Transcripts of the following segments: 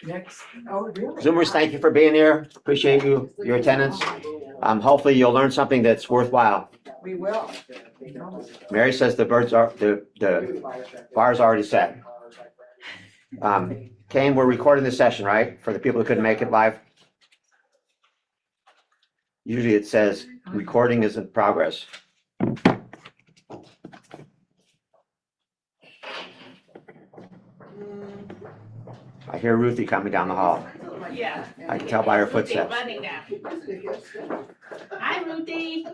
Zoomers, thank you for being here. Appreciate your attendance. Hopefully you'll learn something that's worthwhile. We will. Mary says the bar's already set. Kane, we're recording this session, right? For the people who couldn't make it live. Usually it says recording is in progress. I hear Ruthie coming down the hall. Yeah. I can tell by her footsteps. Hi, Ruthie.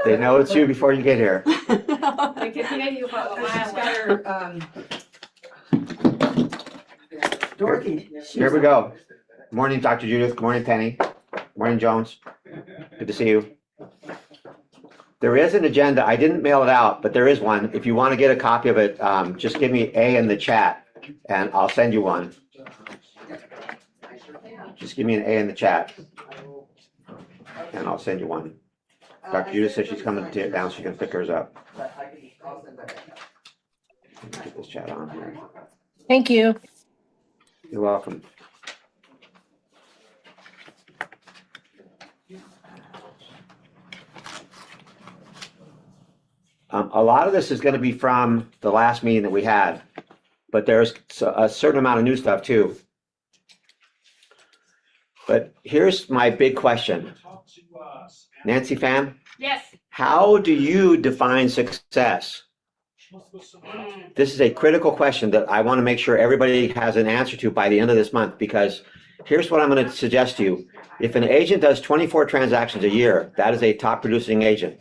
They know it's you before you get here. I can hear you from a mile away. Dorothy. Here we go. Morning, Dr. Judith. Good morning, Penny. Morning, Jones. Good to see you. There is an agenda. I didn't mail it out, but there is one. If you want to get a copy of it, just give me A in the chat and I'll send you one. Just give me an A in the chat and I'll send you one. Dr. Judith says she's coming down so she can pick hers up. Get this chat on here. Thank you. You're welcome. A lot of this is going to be from the last meeting that we had, but there's a certain amount of new stuff too. But here's my big question. Nancy Pham? Yes. How do you define success? This is a critical question that I want to make sure everybody has an answer to by the end of this month, because here's what I'm going to suggest to you. If an agent does 24 transactions a year, that is a top producing agent.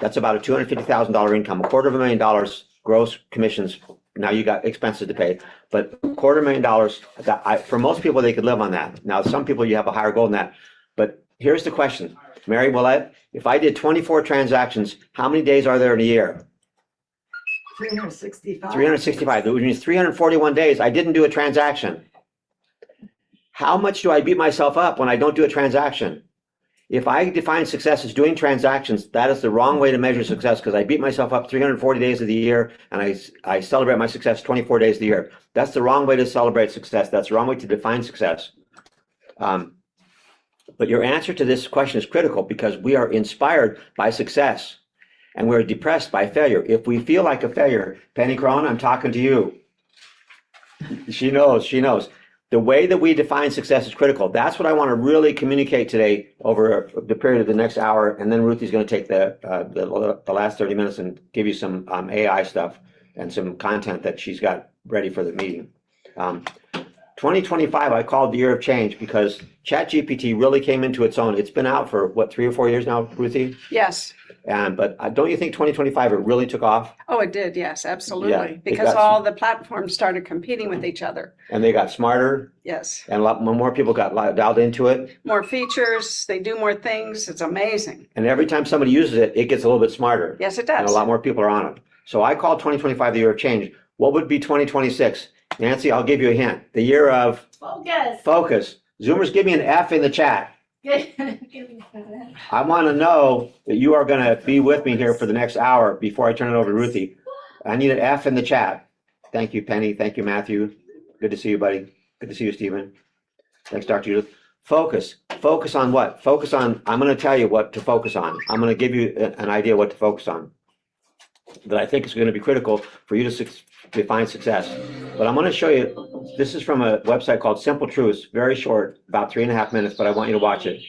That's about a $250,000 income, $250,000 gross commissions. Now you got expenses to pay, but $250,000, for most people, they could live on that. Now, some people, you have a higher goal than that. But here's the question, Mary Willett, if I did 24 transactions, how many days are there in a year? 365. 365, which means 341 days, I didn't do a transaction. How much do I beat myself up when I don't do a transaction? If I define success as doing transactions, that is the wrong way to measure success, because I beat myself up 340 days of the year and I celebrate my success 24 days of the year. That's the wrong way to celebrate success. That's the wrong way to define success. But your answer to this question is critical, because we are inspired by success and we're depressed by failure. If we feel like a failure, Penny Crone, I'm talking to you. She knows. The way that we define success is critical. That's what I want to really communicate today over the period of the next hour. And then Ruthie's going to take the last 30 minutes and give you some AI stuff and some content that she's got ready for the meeting. 2025, I called the year of change because ChatGPT really came into its own. It's been out for what, 3 or 4 years now, Ruthie? Yes. But don't you think 2025 it really took off? Oh, it did. Yes, absolutely. Yeah, because all the platforms started competing with each other. And they got smarter. Yes. And a lot more people got dialed into it. More features. They do more things. It's amazing. And every time somebody uses it, it gets a little bit smarter. Yes, it does. And a lot more people are on it. So I call 2025 the year of change. What would be 2026? Nancy, I'll give you a hint. The year of focus. Zoomers, give me an F in the chat. I want to know that you are going to be with me here for the next hour before I turn it over to Ruthie. I need an F in the chat. Thank you, Penny. Thank you, Matthew. Good to see you, buddy. Good to see you, Stephen. Thanks, Dr. Judith. Focus. Focus on what? Focus on, I'm going to tell you what to focus on. I'm going to give you an idea what to focus on that I think is going to be critical for you to define success. But I'm going to show you, this is from a website called Simple Truths, very short, about 3.5 minutes, but I want you to watch it.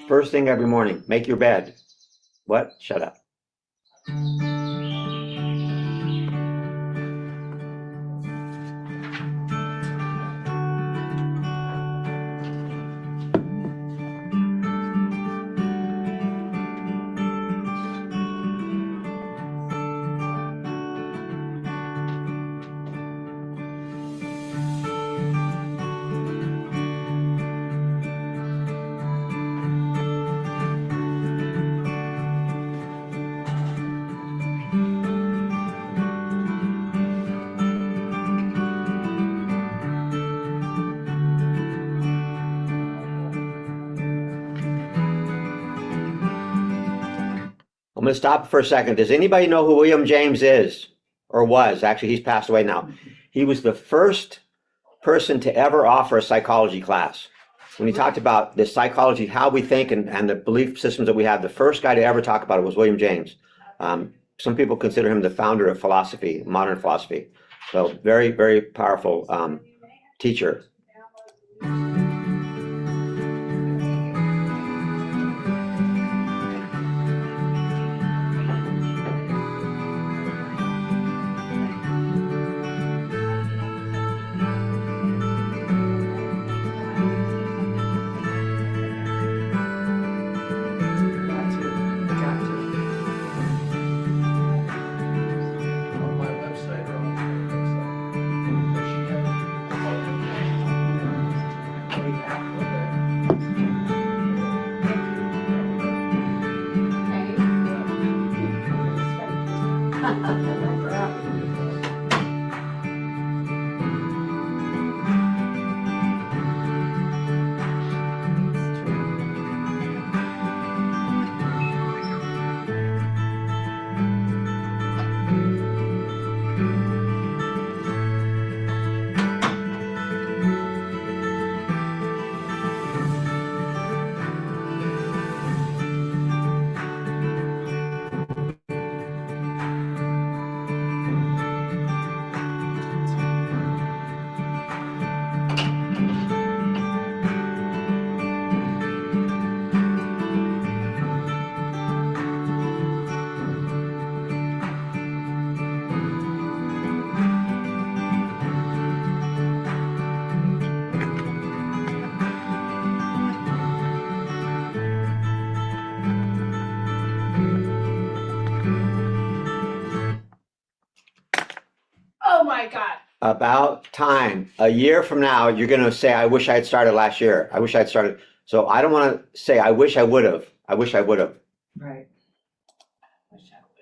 First thing every morning, make your bed. What? Shut up. I'm going to stop for a second. Does anybody know who William James is? or was, actually, he's passed away now. He was the first person to ever offer a psychology class. When he talked about the psychology, how we think and the belief systems that we have, the first guy to ever talk about it was William James. Some people consider him the founder of philosophy, modern philosophy. So very, very powerful teacher. On my website or on her Oh my God. About time. A year from now, you're going to say, I wish I had started last year. I wish I had started. So I don't want to say, I wish I would have. I wish I would have. Right,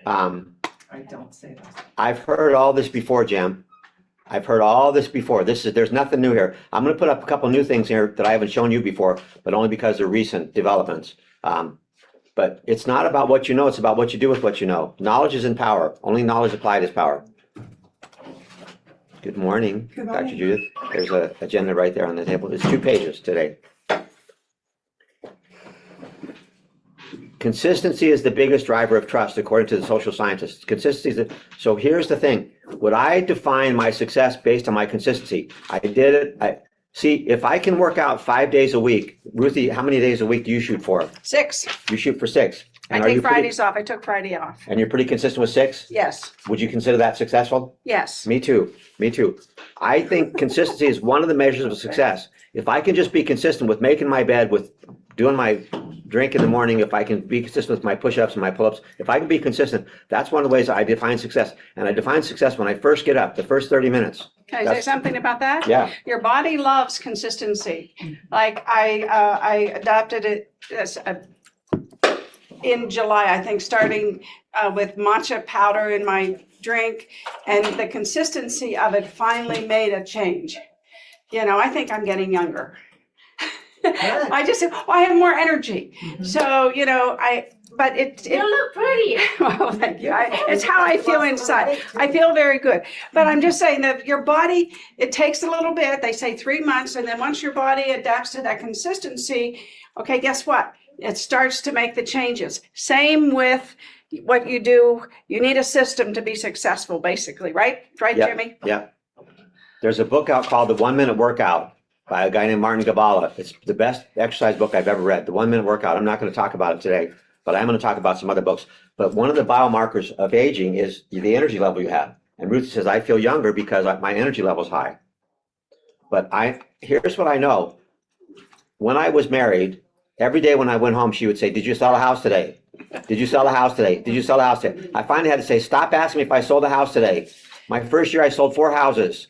I don't say that. I've heard all this before, Jim. I've heard all this before. There's nothing new here. I'm going to put up a couple new things here that I haven't shown you before, but only because they're recent developments. But it's not about what you know. It's about what you do with what you know. Knowledge is in power. Only knowledge applied is power. Good morning, Good Dr. morning. Judith. There's an agenda right there on the table. It's 2 pages today. Consistency is the biggest driver of trust, according to the social scientists. Consistency is so here's the thing. Would I define my success based on my consistency? I did it. See, if I can work out 5 days a week, Ruthie, how many days a week do you shoot for? 6. You shoot for 6. I And are take you pretty, Fridays off. I took Friday off. and you're pretty consistent with 6? Yes, Would you consider that successful? yes. Me too. Me too. I think consistency is one of the measures of success. If I can just be consistent with making my bed, with doing my drink in the morning, if I can be consistent with my push-ups and my pull-ups, if I can be consistent, that's one of the ways I define success. And I define success when I first get up, the first 30 minutes. Can I say something about that? Yeah. Your body loves consistency. Like I adopted it as in July, I think, starting with matcha powder in my drink, and the consistency of it finally made a change. You know, I think I'm getting younger. I just, I have more energy. So, you know, but You look pretty. well, thank you. It's how I feel inside. I feel very good. But I'm just saying that your body, it takes a little bit. They say 3 months. And then once your body adapts to that consistency, okay, guess what? It starts to make the changes. Same with what you do. You need a system to be successful, basically, right? Right, Yeah. Jimmy? Yeah. There's a book out called The 1 Minute Workout by a guy named Martin Gabala. It's the best exercise book I've ever read. The 1 Minute Workout. I'm not going to talk about it today, but I'm going to talk about some other books. But one of the biomarkers of aging is the energy level you have. And Ruthie says, I feel younger because my energy level is high. But here's what I know. When I was married, every day when I went home, she would say, did you sell a house today? Did you sell a house today? Did you sell a house today? I finally had to say, stop asking me if I sold a house today. My first year, I sold 4 houses.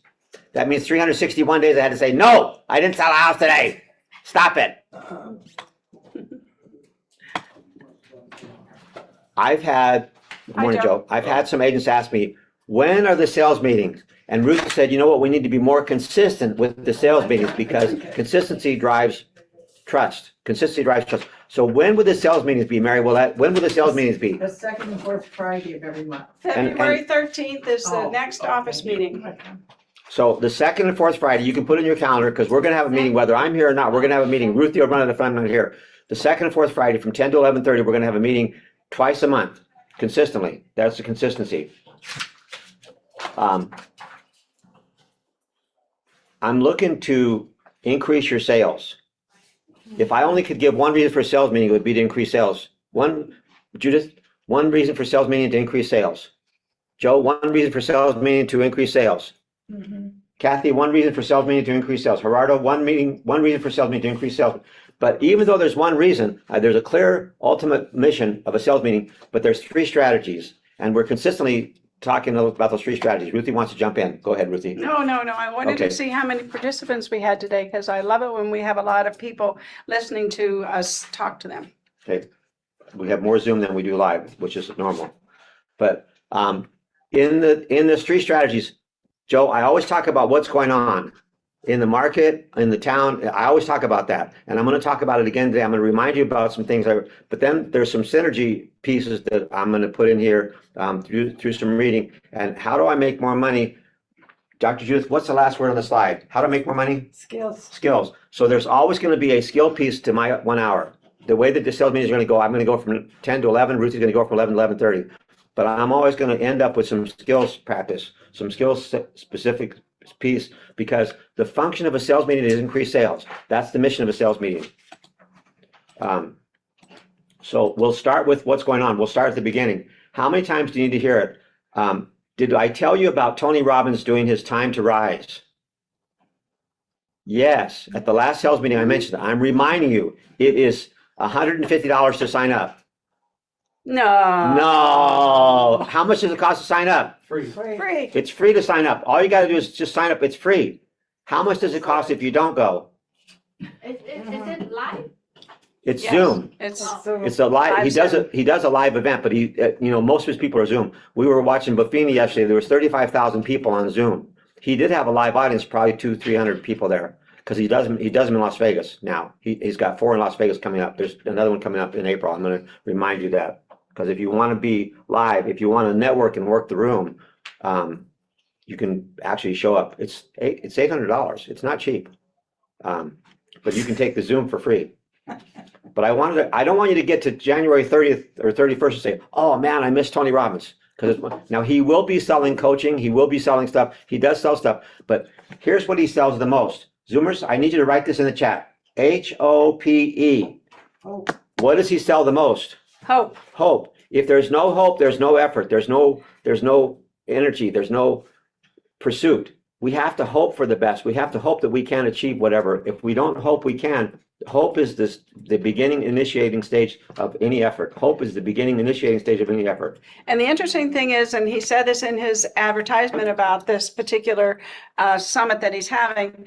That means 361 days I had to say, no, I didn't sell a house today. Stop it. Good morning, Joe. I've had some agents ask me, when are the sales meetings? And Ruth said, you know what, we need to be more consistent with the sales meetings because consistency drives trust. Consistency drives trust. So when would the sales meetings be, Mary? When will the sales meetings be? The second and fourth Friday of every month. February 13th is the Oh, next okay. office meeting. So the second and fourth Friday, you can put in your calendar, because we're gonna have a meeting, whether I'm here or not, we're gonna have a meeting. Ruthie will run it if I'm not here. The second and fourth Friday from 10 to 11:30, we're gonna have a meeting twice a month, consistently. That's the consistency. I'm looking to increase your sales. If I only could give one reason for a sales meeting, it would be to increase sales. Judith, one reason for sales meeting to increase sales. Joe, one reason for sales meeting to increase sales. Kathy, one reason for sales meeting to increase sales. Gerardo, one reason for sales meeting to increase sales. But even though there's one reason, there's a clear ultimate mission of a sales meeting, but there's 3 strategies, and we're consistently talking about those 3 strategies. Ruthie wants to jump in. Go ahead, Ruthie. No. I wanted Okay. to see how many participants we had today because I love it when we have a lot of people listening to us talk to them. Okay, we have more Zoom than we do live, which is normal. But in the 3 strategies, Joe, I always talk about what's going on in the market, in the town. I always talk about that, and I'm going to talk about it again today. I'm going to remind you about some things. But then there's some synergy pieces that I'm going to put in here through some reading. And how do I make more money? Dr. Judith, what's the last word on the slide? How to make more money? Skills. Skills. So there's always going to be a skill piece to my 1 hour. The way that the sales meeting is going to go, I'm going to go from 10 to 11. Ruthie's going to go from 11 to 11:30. But I'm always going to end up with some skills practice, some skills specific piece, because the function of a sales meeting is increase sales. That's the mission of a sales meeting. So we'll start with what's going on. We'll start at the beginning. How many times do you need to hear it? Did I tell you about Tony Robbins doing his time to rise? Yes, at the last sales meeting I mentioned it. I'm reminding you, it is $150 to sign up. No. How much does it cost to sign up? Free. Free. It's free to sign up. All you got to do is just sign up. It's free. How much does it cost if you don't go? Is it live? It's Yes. Zoom. It's It's a live. He does Zoom. He does a live event, but most of his people are Zoom. We were watching Buffini yesterday. There was 35,000 people on Zoom. He did have a live audience, probably 200-300 people there, because he does them in Las Vegas now. He's got 4 in Las Vegas coming up. There's another one coming up in April. I'm going to remind you that, because if you want to be live, if you want to network and work the room, you can actually show up. It's $800. It's not cheap, but you can take the Zoom for free. But I don't want you to get to January 30th or 31st and say, oh man, I missed Tony Robbins. Because now he will be selling coaching. He will be selling stuff. He does sell stuff, but here's what he sells the most. Zoomers, I need you to write this in the chat. HOPE. Hope. What does he sell the most? hope. Hope. If there's no hope, there's no effort. There's no energy. There's no pursuit. We have to hope for the best. We have to hope that we can achieve whatever. If we don't hope we can, hope is the beginning initiating stage of any effort. Hope is the beginning initiating stage of any effort. And the interesting thing is, and he said this in his advertisement about this particular summit that he's having,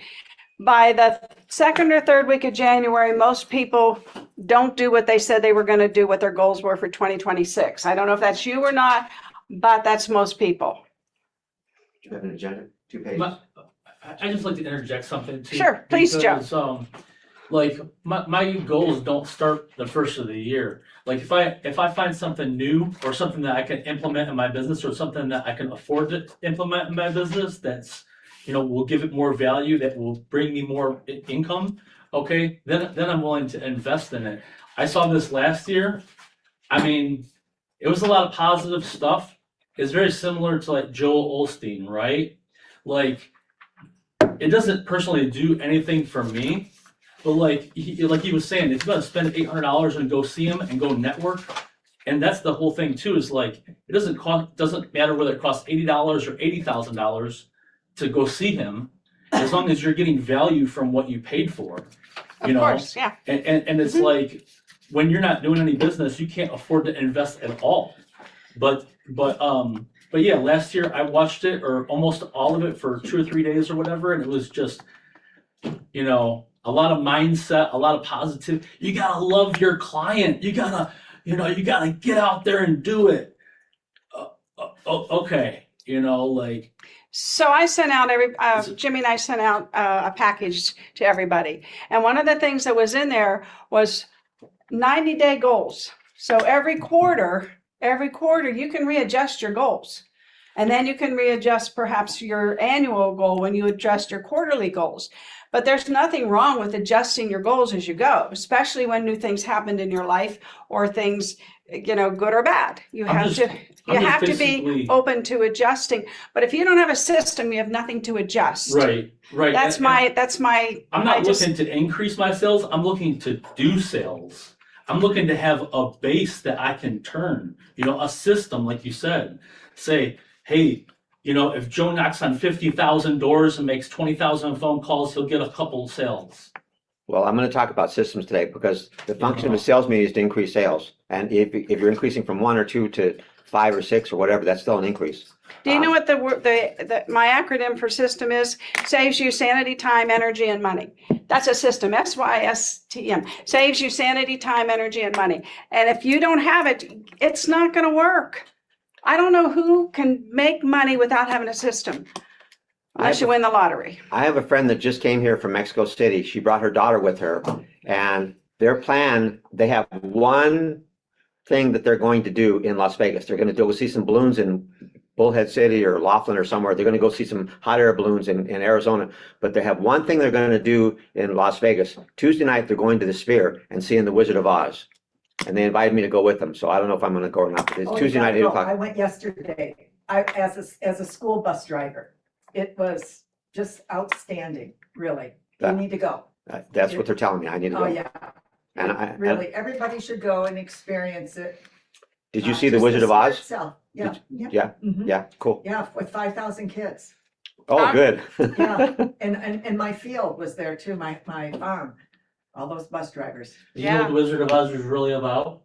by the 2nd or 3rd week of January, most people don't do what they said they were going to do, what their goals were for 2026. I don't know if that's you or not, but that's most people. Do you have an agenda? 2 pages. But I just like to interject something too. Sure, please, Joe. Because, like my goals don't start the first of the year. Like if I find something new or something that I can implement in my business or something that I can afford to implement in my business that's, will give it more value, that will bring me more income, okay, then I'm willing to invest in it. I saw this last year. I mean, it was a lot of positive stuff. It's very similar to like Joel Osteen, right? Like, it doesn't personally do anything for me, but like he was saying, if you're gonna spend $800 and go see him and go network, and that's the whole thing too, is like, it doesn't matter whether it costs $80 or $80,000 to go see him, as long as you're getting value from what you paid for, Of course, yeah. and it's like, when you're not doing any business, you can't afford to invest at all. But yeah, last year I watched it, or almost all of it, for 2 or 3 days or whatever, and it was just, a lot of mindset, a lot of positive. You gotta love your client. You gotta get out there and do it. Okay, like. So I sent out Jimmy and I sent out a package to everybody. And one of the things that was in there was 90-day goals. So every quarter, you can readjust your goals. And then you can readjust perhaps your annual goal when you adjust your quarterly goals. But there's nothing wrong with adjusting your goals as you go, especially when new things happened in your life or things, good or bad. You I'm have just- to I'm just have to be basically- open to adjusting. But if you don't have a system, you have nothing to adjust. Right. That's And my. I'm not looking to increase my sales. I'm looking to do sales. I'm looking to have a base that I can turn, a system, like you said. Say, hey, if Joe knocks on 50,000 doors and makes 20,000 phone calls, he'll get a couple sales. Well, I'm going to talk about systems today because the function of a sales meeting is to increase sales. And if you're increasing from 1 or 2 to 5 or 6 or whatever, that's still an increase. Do you know what my acronym for system is? Saves you sanity, time, energy, and money. That's a system, SYSTM. Saves you sanity, time, energy, and money. And if you don't have it, it's not going to work. I don't know who can make money without having a system, unless you win the lottery. I have a friend that just came here from Mexico City. She brought her daughter with her, and their plan, they have one thing that they're going to do in Las Vegas. They're going to go see some balloons in Bullhead City or Laughlin or somewhere. They're going to go see some hot air balloons in Arizona. But they have one thing they're going to do in Las Vegas. Tuesday night, they're going to the Sphere and seeing the Wizard of Oz. And they invited me to go with them. So I don't know if I'm going to go or not. But it's Oh, you Tuesday night, gotta 8 go. o'clock. I went yesterday, as a school bus driver. It was just outstanding, really. You Yeah. need to go. That's what they're telling me. I need to go. Oh, yeah. And Really, everybody should go and experience it. did you see the Just Wizard of sport Oz? itself. Yeah, yeah. Yeah, Mhm. yeah, cool. Yeah, with 5,000 kids. Oh, good. Yeah, and my field was there too, my farm, all those bus drivers. Do you know what the Wizard of Oz was really about?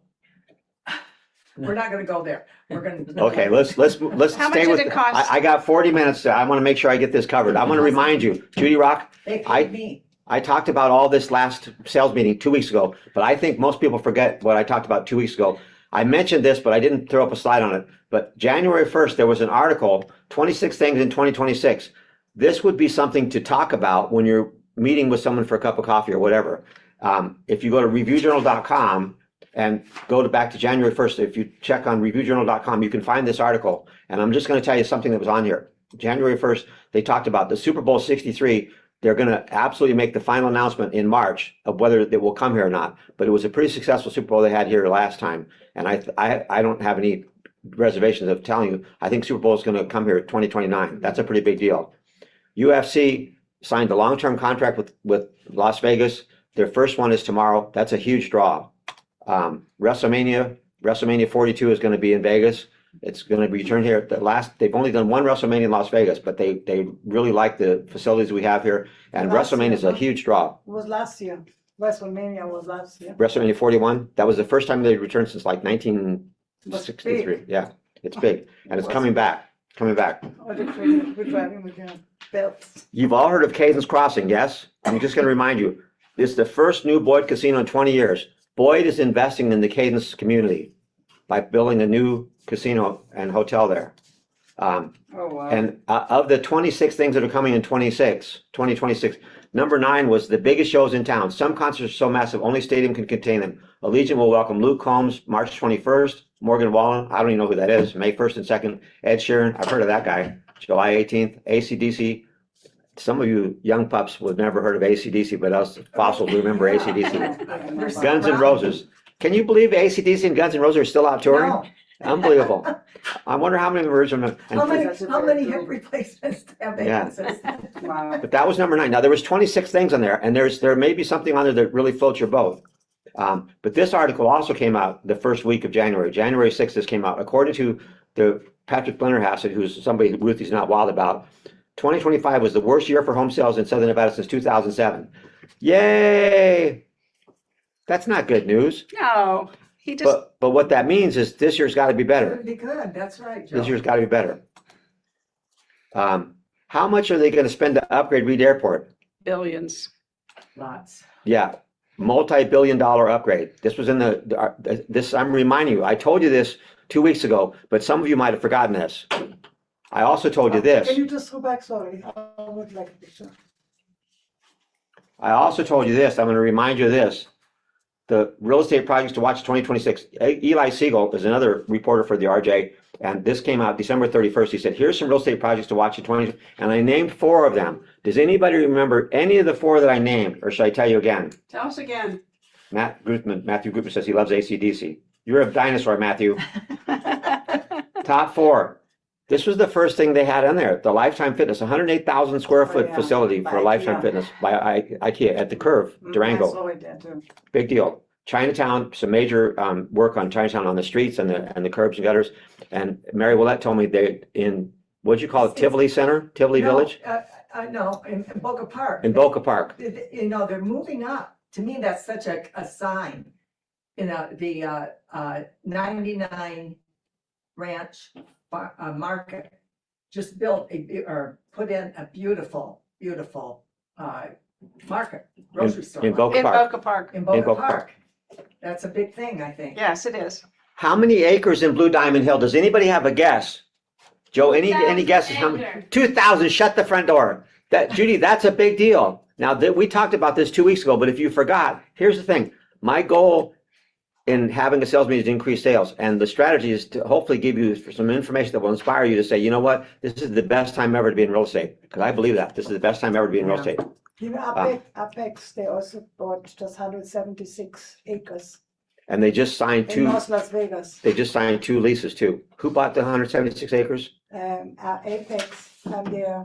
We're not gonna go there. We're gonna. Okay, let's How stay much did with, it cost? I got 40 minutes. I want to make sure I get this covered. I want to remind you, Judy Rock, They I- paid me. I talked about all this last sales meeting 2 weeks ago, but I think most people forget what I talked about 2 weeks ago. I mentioned this, but I didn't throw up a slide on it. But January 1st, there was an article, 26 things in 2026. This would be something to talk about when you're meeting with someone for a cup of coffee or whatever. If you go to reviewjournal.com and go back to January 1st, if you check on reviewjournal.com, you can find this article. And I'm just going to tell you something that was on here. January 1st, they talked about the Super Bowl 63. They're going to absolutely make the final announcement in March of whether it will come here or not. But it was a pretty successful Super Bowl they had here last time. And I don't have any reservations of telling you, I think Super Bowl is going to come here in 2029. That's a pretty big deal. UFC signed a long-term contract with Las Vegas. Their first one is tomorrow. That's a huge draw. WrestleMania 42 is going to be in Vegas. It's going to be returned here. They've only done one WrestleMania in Las Vegas, but they really like the facilities we have here. And Last WrestleMania is a year, huh? huge draw. It was last year. WrestleMania was last year. WrestleMania 41, that was the first time they returned since like 1963. Yeah, it's big. And it's coming back. All the trainers were driving with their belts. You've all heard of Cadence Crossing, yes? I'm just going to remind you, this is the first new Boyd casino in 20 years. Boyd is investing in the Cadence community by building a new casino and hotel there. Oh, wow. And of the 26 things that are coming in 2026, number 9 was the biggest shows in town. Some concerts are so massive, only stadium can contain them. Allegiant will welcome Luke Combs March 21st, Morgan Wallen, I don't even know who that is, May 1st and 2nd, Ed Sheeran, I've heard of that guy, July 18th, AC/DC. Some of you young pups would never heard of AC/DC, but us fossils remember AC/DC. Guns N' Roses. Can you believe AC/DC and Guns N' Roses are still out touring? No. Unbelievable. I wonder how many versions. How many, That's a how very many good- hip replacements have they Yeah. had since then? Wow. But that was number 9. Now there was 26 things on there, and there may be something on there that really floats your boat. But this article also came out the first week of January. January 6th, this came out. According to the Patrick Blennerhassett, who's somebody Ruthie's not wild about, 2025 was the worst year for home sales in Southern Nevada since 2007. Yay! That's not good news. No, he just, But what that means is this year's got to be better. It'd be good, that's right, Joe. This year's got to be better. How much are they going to spend to upgrade Reed Airport? billions. Lots. Yeah, multi-billion-dollar upgrade. This was in this, I'm reminding you, I told you this 2 weeks ago, but some of you might have forgotten this. I also told you this. Can you just go back? Sorry, I would like a picture. I also told you this. I'm going to remind you of this. the real estate projects to watch 2026. Eli Siegel is another reporter for the RJ, and this came out December 31st. He said, here's some real estate projects to watch in 20, and I named 4 of them. Does anybody remember any of the 4 that I named, or should I tell you again? Tell us again. Matthew Gutman says he loves AC/DC. You're a dinosaur, Matthew. Top 4. This was the first thing they had in there, the Lifetime Fitness, 108,000 square foot yeah. facility By for Lifetime IKEA. Fitness by IKEA at the Curve, I Durango. saw it there too. Big deal. Chinatown, some major work on Chinatown on the streets and the curbs and gutters. And Mary Willette told me they in, what'd you call it, Tivoli Center, Tivoli No, Village? No, in Boca Park. In Boca Park. You know, they're moving up. To me, that's such a sign. You know, the 99 Ranch Market just built or put in a beautiful market, grocery store. In Boca In Park. Boca Park. In Boca Boca Park. That's a big thing, I think. Yes, it is. How many acres in Blue Diamond Hill? Does anybody have a guess? Joe, any guesses? How many? 2,000. Shut the front door. Judy, that's a big deal. Now that we talked about this 2 weeks ago, but if you forgot, here's the thing. My goal in having a sales meeting is to increase sales, and the strategy is to hopefully give you some information that will inspire you to say, you know what, this is the best time ever to be in real estate, because I believe that this is the best time ever to be in real estate. You know, Apex, they also bought just 176 acres And they just signed in North Las Vegas. They just signed 2 leases too. Who bought the 176 acres? Apex, and they're,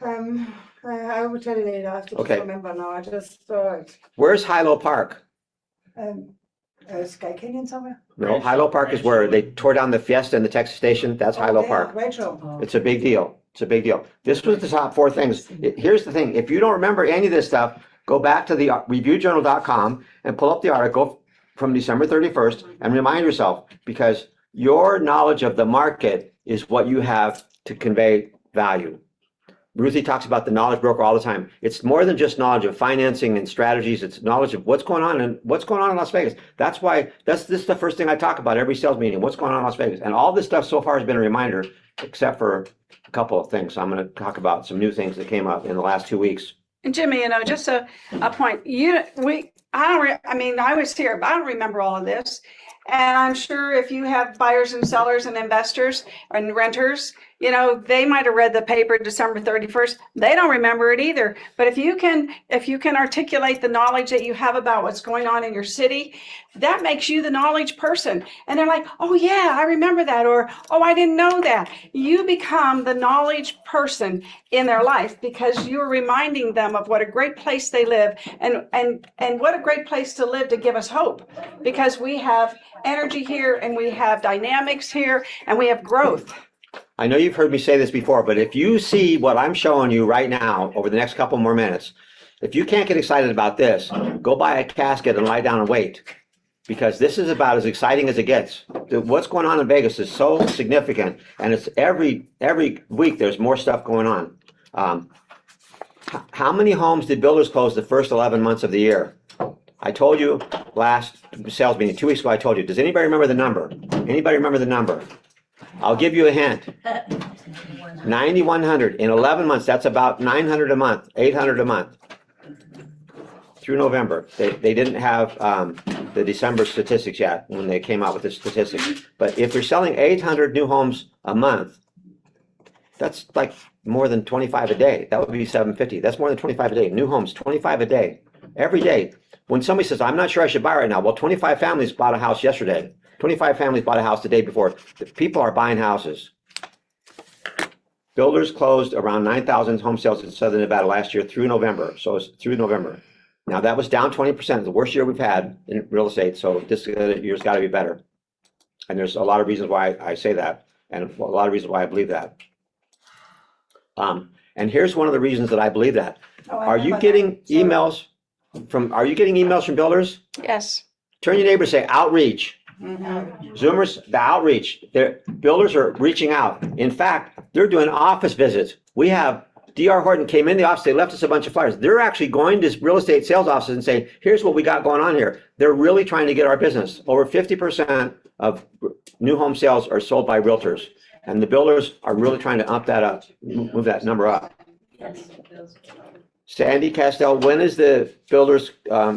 I will tell you later, I have to just Okay. remember now, I just saw it. Where's Hilo Park? Sky Canyon somewhere? No, Hilo Park is where they tore down the Fiesta and the Texas Station. That's Hilo there, Park. Rachel. It's a big deal. It's a big deal. This was the top 4 things. Here's the thing. If you don't remember any of this stuff, go back to the reviewjournal.com and pull up the article from December 31st and remind yourself, because your knowledge of the market is what you have to convey value. Ruthie talks about the knowledge broker all the time. It's more than just knowledge of financing and strategies. It's knowledge of what's going on in Las Vegas. That's why this is the first thing I talk about every sales meeting. What's going on in Las Vegas? And all this stuff so far has been a reminder, except for a couple of things. So I'm going to talk about some new things that came up in the last 2 weeks. And Jimmy, you know, just a point, I was here, but I don't remember all of this. And I'm sure if you have buyers and sellers and investors and renters, you know, they might have read the paper December 31st. They don't remember it either. But if you can articulate the knowledge that you have about what's going on in your city, that makes you the knowledge person. And they're like, oh yeah, I remember that. Or, oh, I didn't know that. You become the knowledge person in their life because you're reminding them of what a great place they live and what a great place to live to give us hope, because we have energy here and we have dynamics here and we have growth. I know you've heard me say this before, but if you see what I'm showing you right now over the next couple more minutes, if you can't get excited about this, go buy a casket and lie down and wait, because this is about as exciting as it gets. What's going on in Vegas is so significant, and it's every week there's more stuff going on. How many homes did builders close the first 11 months of the year? I told you last sales meeting, 2 weeks ago, I told you. Does anybody remember the number? Anybody remember the number? I'll give you a hint. 9,100 in 11 months. That's about 900 a month, 800 a month through November. They didn't have the December statistics yet when they came out with the statistics. But if you're selling 800 new homes a month, that's like more than 25 a day. That would be 750. That's more than 25 a day. New homes, 25 a day, every day. When somebody says, I'm not sure I should buy right now. Well, 25 families bought a house yesterday. 25 families bought a house the day before. The people are buying houses. Builders closed around 9,000 home sales in Southern Nevada last year through November. So it's through November. Now that was down 20%, the worst year we've had in real estate. So this year's got to be better. And there's a lot of reasons why I say that, and a lot of reasons why I believe that. And here's one of the reasons that I believe that. Are you getting emails from builders? Yes. Turn your neighbor and say outreach. Zoomers, the outreach. Builders are reaching out. In fact, they're doing office visits. We have D.R. Horton came in the office. They left us a bunch of flyers. They're actually going to real estate sales offices and saying, here's what we got going on here. They're really trying to get our business. Over 50% of new home sales are sold by realtors. And the builders are really trying to up that up, move that number up. Sandy Castell, when is the Builders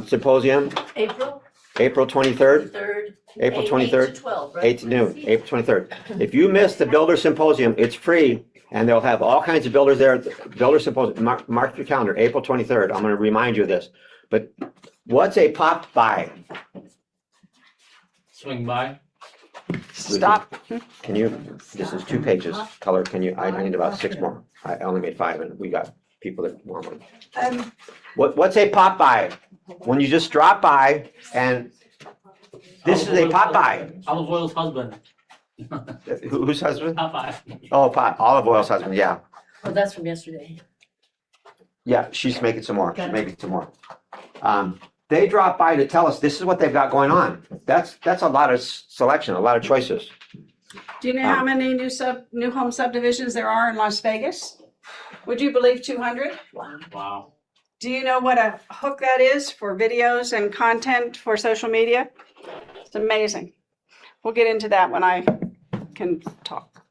Symposium? April April 23rd? 3rd. April 8 23rd? to 12, right? 8 to noon, April 23rd. If you miss the Builder Symposium, it's free, and they'll have all kinds of builders there. Builder Symposium, mark your calendar, April 23rd. I'm gonna remind you of this. But what's a pop by? Swing by. Stop. Can you, this is 2 pages, color, can you, I need about 6 more. I only made 5, and we got people that want one. Um, What's a pop by? When you just drop by, and this is a pop by. Olive oil's husband. Whose husband? Popeye. Oh, Olive Oil's husband, yeah. Oh, that's from yesterday. Yeah, she's making some more, she's making some more. They drop by to tell us this is what they've got going on. That's a lot of selection, a lot of choices. Do you know how many new home subdivisions there are in Las Vegas? Would you believe 200? Wow. Do you know what a hook that is for videos and content for social media? It's amazing. We'll get into that when I can talk.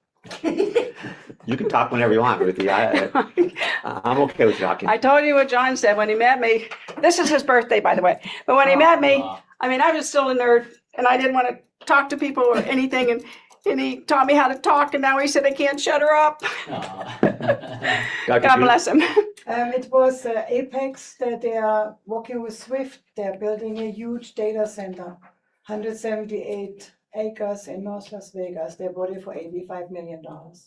You can talk whenever you want, Ruthie. I'm okay with talking. I told you what John said when he met me. This is his birthday, by the way. But when he met me, I mean, I was still a nerd and I didn't want to talk to people or anything. And he taught me how to talk. And now he said, I can't shut her up. God bless him. It was Apex that they are working with Swift. They're building a huge data center, 178 acres in North Las Vegas. They bought it for $85 million.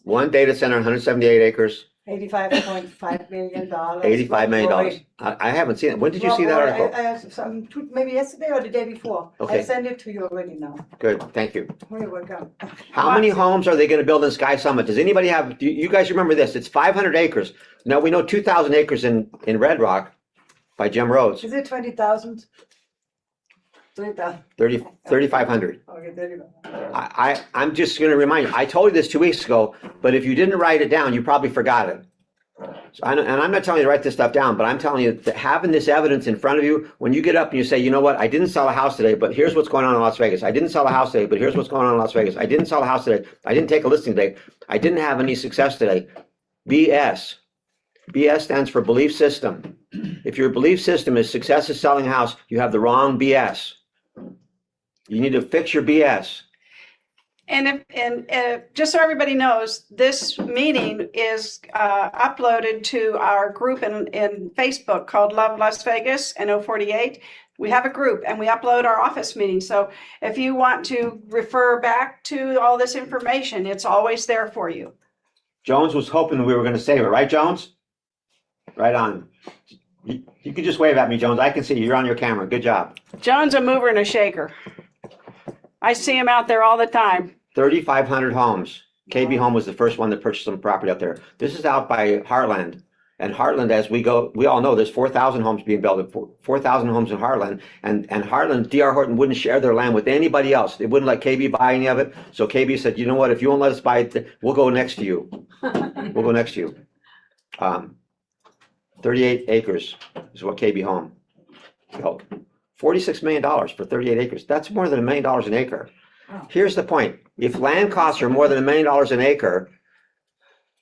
One data center, 178 acres, $85.5 million. $85 million. I haven't seen it. When did you see that article? Maybe yesterday or the day before. Okay. I sent it to you already now. Good, thank you. You're welcome. How many homes are they gonna build in Sky Summit? Does anybody have, do you guys remember this? It's 500 acres. Now, we know 2,000 acres in Red Rock by Jim Rhodes, Is it 20,000? 20,000. 3,500. Okay, there you go. I'm just gonna remind you, I told you this 2 weeks ago, but if you didn't write it down, you probably forgot it. So and I'm not telling you to write this stuff down, but I'm telling you that having this evidence in front of you, when you get up and you say, you know what, I didn't sell a house today, but here's what's going on in Las Vegas. I didn't sell a house today, but here's what's going on in Las Vegas. I didn't sell a house today. I didn't take a listing today. I didn't have any success today. BS. BS stands for belief system. If your belief system is success is selling a house, you have the wrong BS. You need to fix your BS. And just so everybody knows, this meeting is uploaded to our group in Facebook called Love Las Vegas and 048. We have a group and we upload our office meetings. So if you want to refer back to all this information, it's always there for you. Jones was hoping we were going to save it, right, Jones? Right on. You can just wave at me, Jones. I can see you. You're on your camera. Good job. John's a mover and a shaker. I see him out there all the time. 3,500 homes. KB Home was the first one that purchased some property out there. This is out by Heartland. And Heartland, as we go, we all know there's 4,000 homes being built, 4,000 homes in Heartland. And Heartland, D.R. Horton wouldn't share their land with anybody else. They wouldn't let KB buy any of it. So KB said, you know what, if you won't let us buy it, we'll go next to you. We'll go next to you. 38 acres is what KB Home built. $46 million for 38 acres. That's more than $1 million an acre. Here's the point. If land costs are more than $1 million an acre,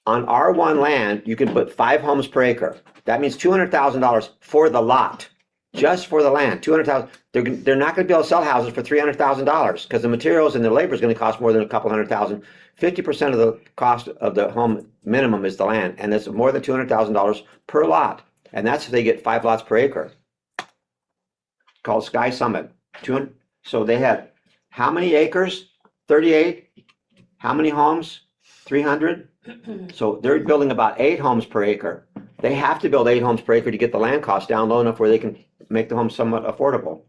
on R1 land, you can put 5 homes per acre. That means $200,000 for the lot, just for the land, $200,000. They're not gonna be able to sell houses for $300,000 because the materials and the labor is gonna cost more than a couple $100,000. 50% of the cost of the home minimum is the land, and it's more than $200,000 per lot. And that's if they get 5 lots per acre. Called Sky Summit. So they had how many acres? 38. How many homes? 300. So they're building about 8 homes per acre. They have to build 8 homes per acre to get the land cost down low enough where they can make the home somewhat affordable.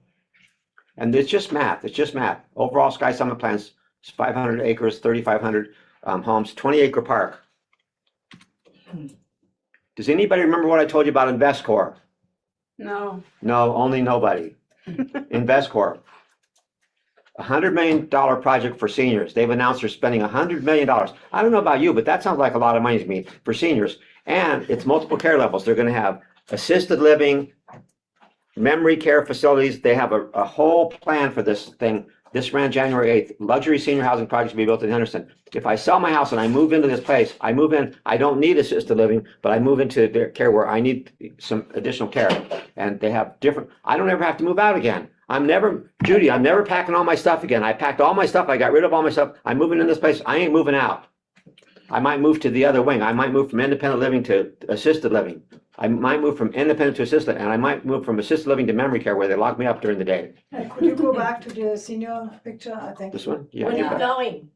And it's just math. It's just math. Overall, Sky Summit plans is 500 acres, 3,500 homes, 20-acre park. Does anybody remember what I told you about InvestCorp? No. No, only nobody. InvestCorp. $100 million project for seniors. They've announced they're spending $100 million. I don't know about you, but that sounds like a lot of money to me for seniors. And it's multiple care levels. They're going to have assisted living, memory care facilities. They have a whole plan for this thing This ran January 8th. Luxury senior housing projects to be built in Henderson. If I sell my house and I move into this place, I move in, I don't need assisted living, but I move into their care where I need some additional care. And they have different, I don't ever have to move out again. Judy, I'm never packing all my stuff again. I packed all my stuff. I got rid of all my stuff. I'm moving in this place. I ain't moving out. I might move to the other wing. I might move from independent living to assisted living. I might move from independent to assisted, and I might move from assisted living to memory care where they lock me up during the day. Could you go back to the senior picture, I think? This one? Yeah. When you you bet. going?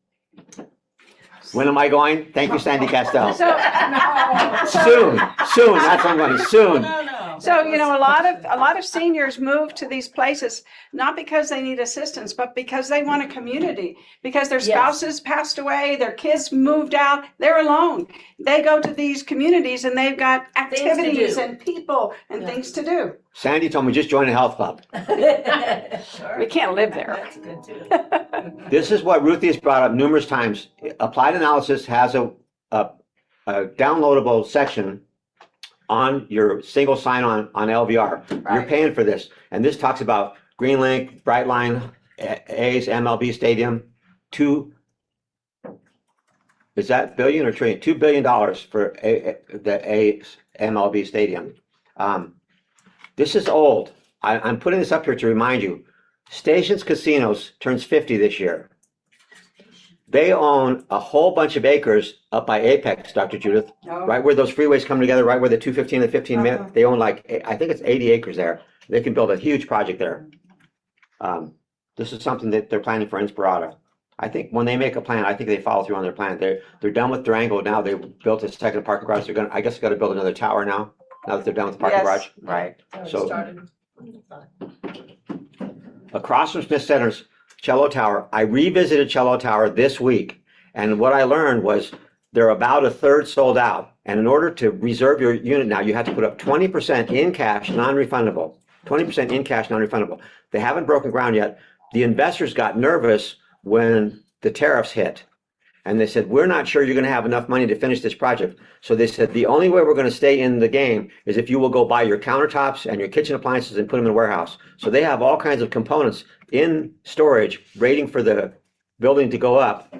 When am I going? Thank you, Sandy Castell. So, Soon, that's when I'm going, soon. so, you know, a lot of seniors move to these places, not because they need assistance, but because they want a community, because their Yes. spouses passed away, their kids moved out, they're alone. They go to these communities and they've got to activities do. and people and Yeah. things to do. Sandy told me just join a health club. Sure. We can't live there. That's good too. This is what Ruthie has brought up numerous times. Applied Analysis has a downloadable section on your single sign-on on LVR. You're Right. paying for this. And this talks about Greenlink, Brightline, A's, MLB Stadium, is that billion or trillion? $2 billion for the A's MLB Stadium. This is old. I'm putting this up here to remind you. Stations Casinos turns 50 this year. They own a whole bunch of acres up by Apex, Dr. Judith, No. right where those freeways come together, right where the 215 and the 15 Uh-huh. minute, they own I think it's 80 acres there. They can build a huge project there. This is something that they're planning for Inspirata. I think when they make a plan, I think they follow through on their plan. They're done with Durango now. They built a second parking garage. I guess they're gonna build another tower now that they're done with the parking garage. Yes, right. So- Started. Across from Smith Center's Cello Tower, I revisited Cello Tower this week. And what I learned was they're about a third sold out. And in order to reserve your unit now, you have to put up 20% in cash, non-refundable. 20% in cash, non-refundable. They haven't broken ground yet. The investors got nervous when the tariffs hit. And they said, we're not sure you're going to have enough money to finish this project. So they said, the only way we're going to stay in the game is if you will go buy your countertops and your kitchen appliances and put them in a warehouse. So they have all kinds of components in storage waiting for the building to go up.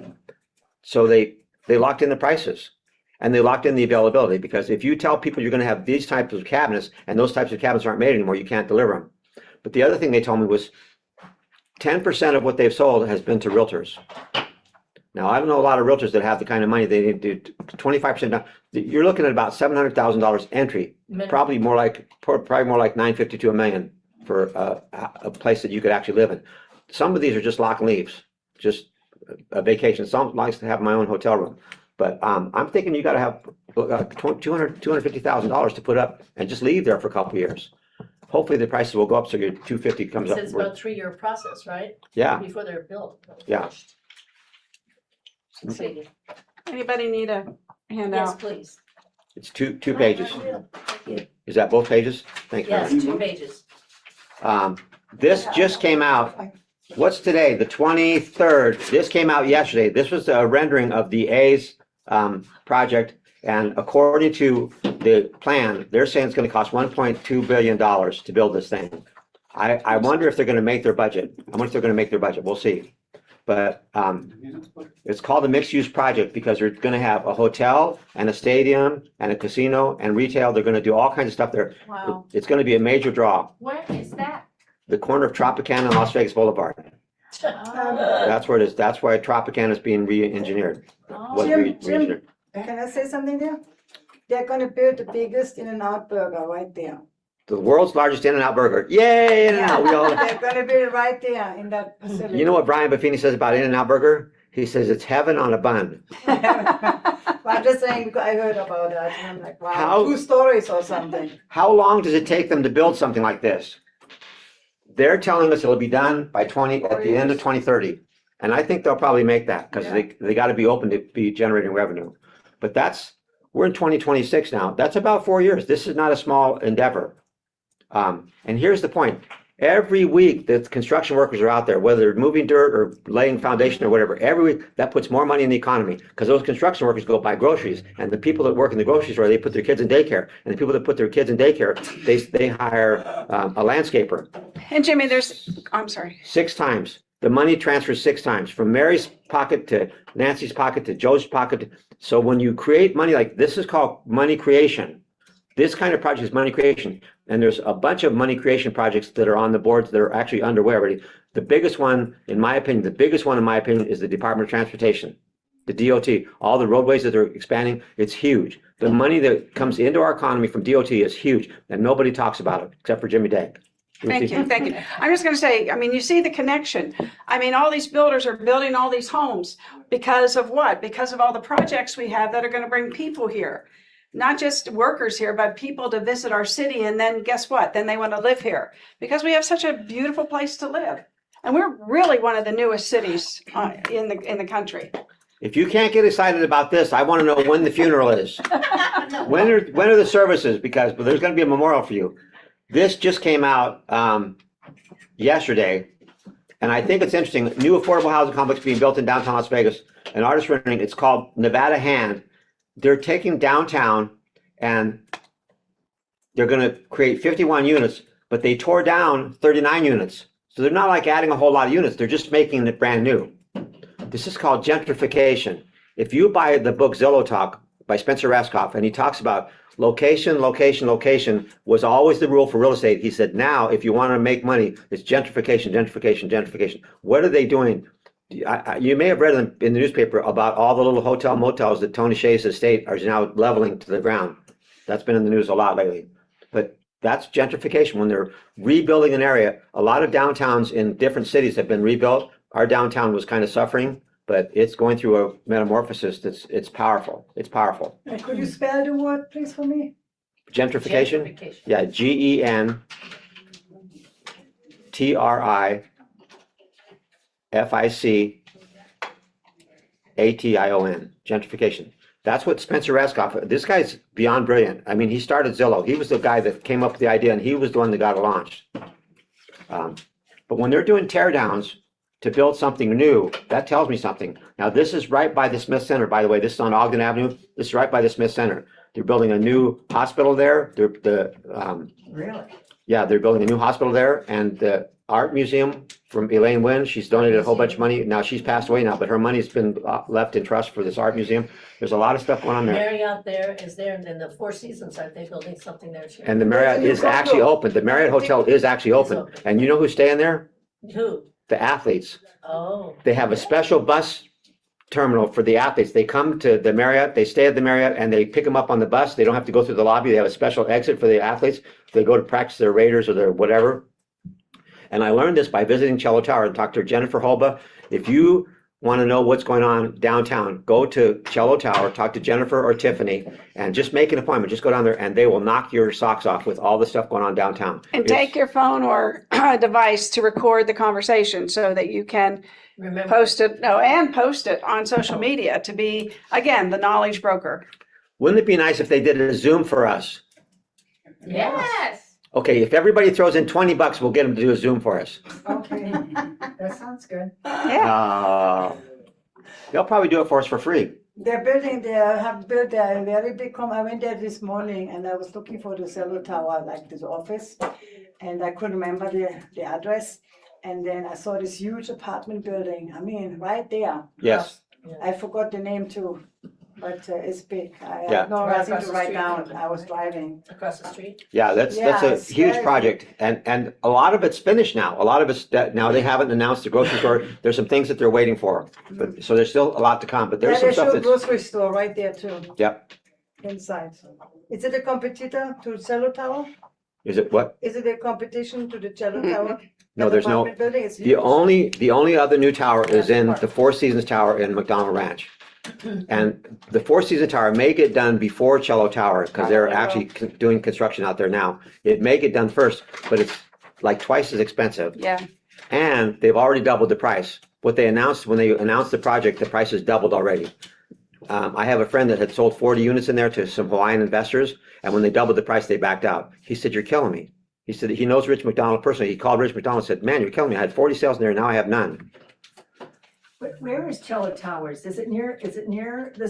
So they locked in the prices and they locked in the availability, because if you tell people you're going to have these types of cabinets and those types of cabinets aren't made anymore, you can't deliver them. But the other thing they told me was 10% of what they've sold has been to realtors. Now, I don't know a lot of realtors that have the kind of money they need to do 25% down. You're looking at about $700,000 entry, Minimum. probably more like $950 to $1 million for a place that you could actually live in. Some of these are just lock and leaves, just a vacation. Some likes to have my own hotel room. But I'm thinking you got to have $250,000 to put up and just leave there for a couple of years. Hopefully the prices will go up so your 250 comes up. It's about a 3-year process, right? Yeah, Before they're built. Yeah. Succeeded. Anybody need a Yes, handout? please. it's two pages. Thank you. Is that both pages? Thanks very Yes, much. 2 pages. This just came out. What's today? The 23rd. This came out yesterday. This was a rendering of the A's project. And according to the plan, they're saying it's going to cost $1.2 billion to build this thing. I wonder if they're going to make their budget. I wonder if they're going to make their budget. We'll see. But it's called a mixed-use project because they're going to have a hotel and a stadium and a casino and retail. They're going to do all kinds of stuff there. Wow. It's going to be a major draw. Where is that? The corner of Tropicana and Las Vegas Boulevard. That's where it is. That's why Tropicana is being re-engineered. Was Jim, re-engineered. Can I say something there? They're gonna build the biggest In-N-Out burger right there. The world's largest In-N-Out burger. Yay, In-N-Out. We all. They're gonna build it right there in that facility. You know what Brian Buffini says about In-N-Out burger? He says it's heaven on a bun. I'm just saying, because I heard about that, and I'm like, wow, How- 2 stories or something. How long does it take them to build something like this? They're telling us it'll be done by at the end of 2030. And I think they'll probably make that because they got to be open to be generating revenue. But we're in 2026 now. That's about 4 years. This is not a small endeavor. And here's the point. Every week the construction workers are out there, whether they're moving dirt or laying foundation or whatever, every week that puts more money in the economy because those construction workers go buy groceries, and the people that work in the grocery store, they put their kids in daycare, and the people that put their kids in daycare, they hire a landscaper And Jimmy, I'm sorry. 6 times the money transfers 6 times from Mary's pocket to Nancy's pocket to Joe's pocket. So when you create money, like this is called money creation. This kind of project is money creation. And there's a bunch of money creation projects that are on the boards that are actually underway already. The biggest one, in my opinion, is the Department of Transportation, the DOT. All the roadways that they're expanding, it's huge. The money that comes into our economy from DOT is huge, and nobody talks about it except for Jimmy Dag. Thank you, thank you. I'm just gonna say, I mean, you see the connection. I mean, all these builders are building all these homes because of what? Because of all the projects we have that are gonna bring people here. Not just workers here, but people to visit our city, and then guess what? Then they wanna live here because we have such a beautiful place to live. And we're really one of the newest cities in the country. If you can't get excited about this, I want to know when the funeral is. When are the services? Because there's going to be a memorial for you. This just came out yesterday, and I think it's interesting. New affordable housing complex being built in downtown Las Vegas. An artist rendering. It's called Nevada Hand. They're taking downtown and they're going to create 51 units, but they tore down 39 units. So they're not like adding a whole lot of units. They're just making it brand new. This is called gentrification. If you buy the book Zillow Talk by Spencer Raskoff, and he talks about location, location, location was always the rule for real estate. He said, now, if you want to make money, it's gentrification, gentrification, gentrification. What are they doing? You may have read in the newspaper about all the little hotel motels that Tony Hsieh's estate are now leveling to the ground. That's been in the news a lot lately. But that's gentrification. When they're rebuilding an area, a lot of downtowns in different cities have been rebuilt. Our downtown was kind of suffering, but it's going through a metamorphosis it's powerful. It's powerful. Could you spell the word, please, for me? Gentrification? Gentrification. Yeah, GENTRIFICATION. Gentrification. That's what Spencer Raskoff, this guy's beyond brilliant. I mean, he started Zillow. He was the guy that came up with the idea, and he was the one that got it launched. But when they're doing teardowns to build something new, that tells me something. Now, this is right by the Smith Center, by the way. This is on Ogden Avenue. This is right by the Smith Center. They're building a new hospital there. Really? Yeah, they're building a new hospital there, and the art museum from Elaine Wynn, she's donated a whole bunch of money. Now, she's passed away now, but her money's been left in trust for this art museum. There's a lot of stuff going on there. Marriott there is there, and then the Four Seasons, aren't they building something there too? And the Marriott is actually open. The Marriott Hotel is actually open. And you know who's staying there? Who? The athletes. Oh, They have a special bus terminal for the athletes. They come to the Marriott, they stay at the Marriott, and they pick them up on the bus. They don't have to go through the lobby. They have a special exit for the athletes. They go to practice their Raiders or their whatever. And I learned this by visiting Cello Tower and talked to Jennifer Holba. If you want to know what's going on downtown, go to Cello Tower, talk to Jennifer or Tiffany, and just make an appointment. Just go down there and they will knock your socks off with all the stuff going on downtown. And take your phone or device to record the conversation so that you can remember. post it on social media to be, again, the knowledge broker. Wouldn't it be nice if they did a Zoom for us? Yes. Okay, if everybody throws in $20, we'll get them to do a Zoom for us. Okay, that sounds good. Yeah. They'll probably do it for us for free. They're have built a very big I went there this morning and I was looking for the cellular tower, like this office, and I couldn't remember the address. And then I saw this huge apartment building. I mean, right there. Yes. I forgot the name too, but it's big. I Yeah. had no Right nothing across to the write street. down. I was driving. Across the street. Yeah, that's Yeah, a it's huge very project, and a lot of it's finished now. A lot of it's now they haven't announced the grocery store. There's some things that they're waiting for, but so there's still a lot to come. But there's Yeah, some they stuff show that's grocery store right there too, yep. inside. Is it a competitor to cellular tower? Is it what? Is it a competition to the cellular tower? No, That there's no. apartment building is The huge. only other new tower is in the Four Seasons Tower in McDonald Ranch. And the Four Seasons Tower may get done before Cello Tower because they're actually doing construction out there now. It may get done first, but it's like twice as expensive. Yeah. And they've already doubled the price. What they announced when they announced the project, the price has doubled already. I have a friend that had sold 40 units in there to some Hawaiian investors, and when they doubled the price, they backed out. He said, "You're killing me." He said he knows Rich McDonald personally. He called Rich McDonald and said, "Man, you're killing me. I had 40 sales in there, and now I have none." Where is Cello Towers? Is it near the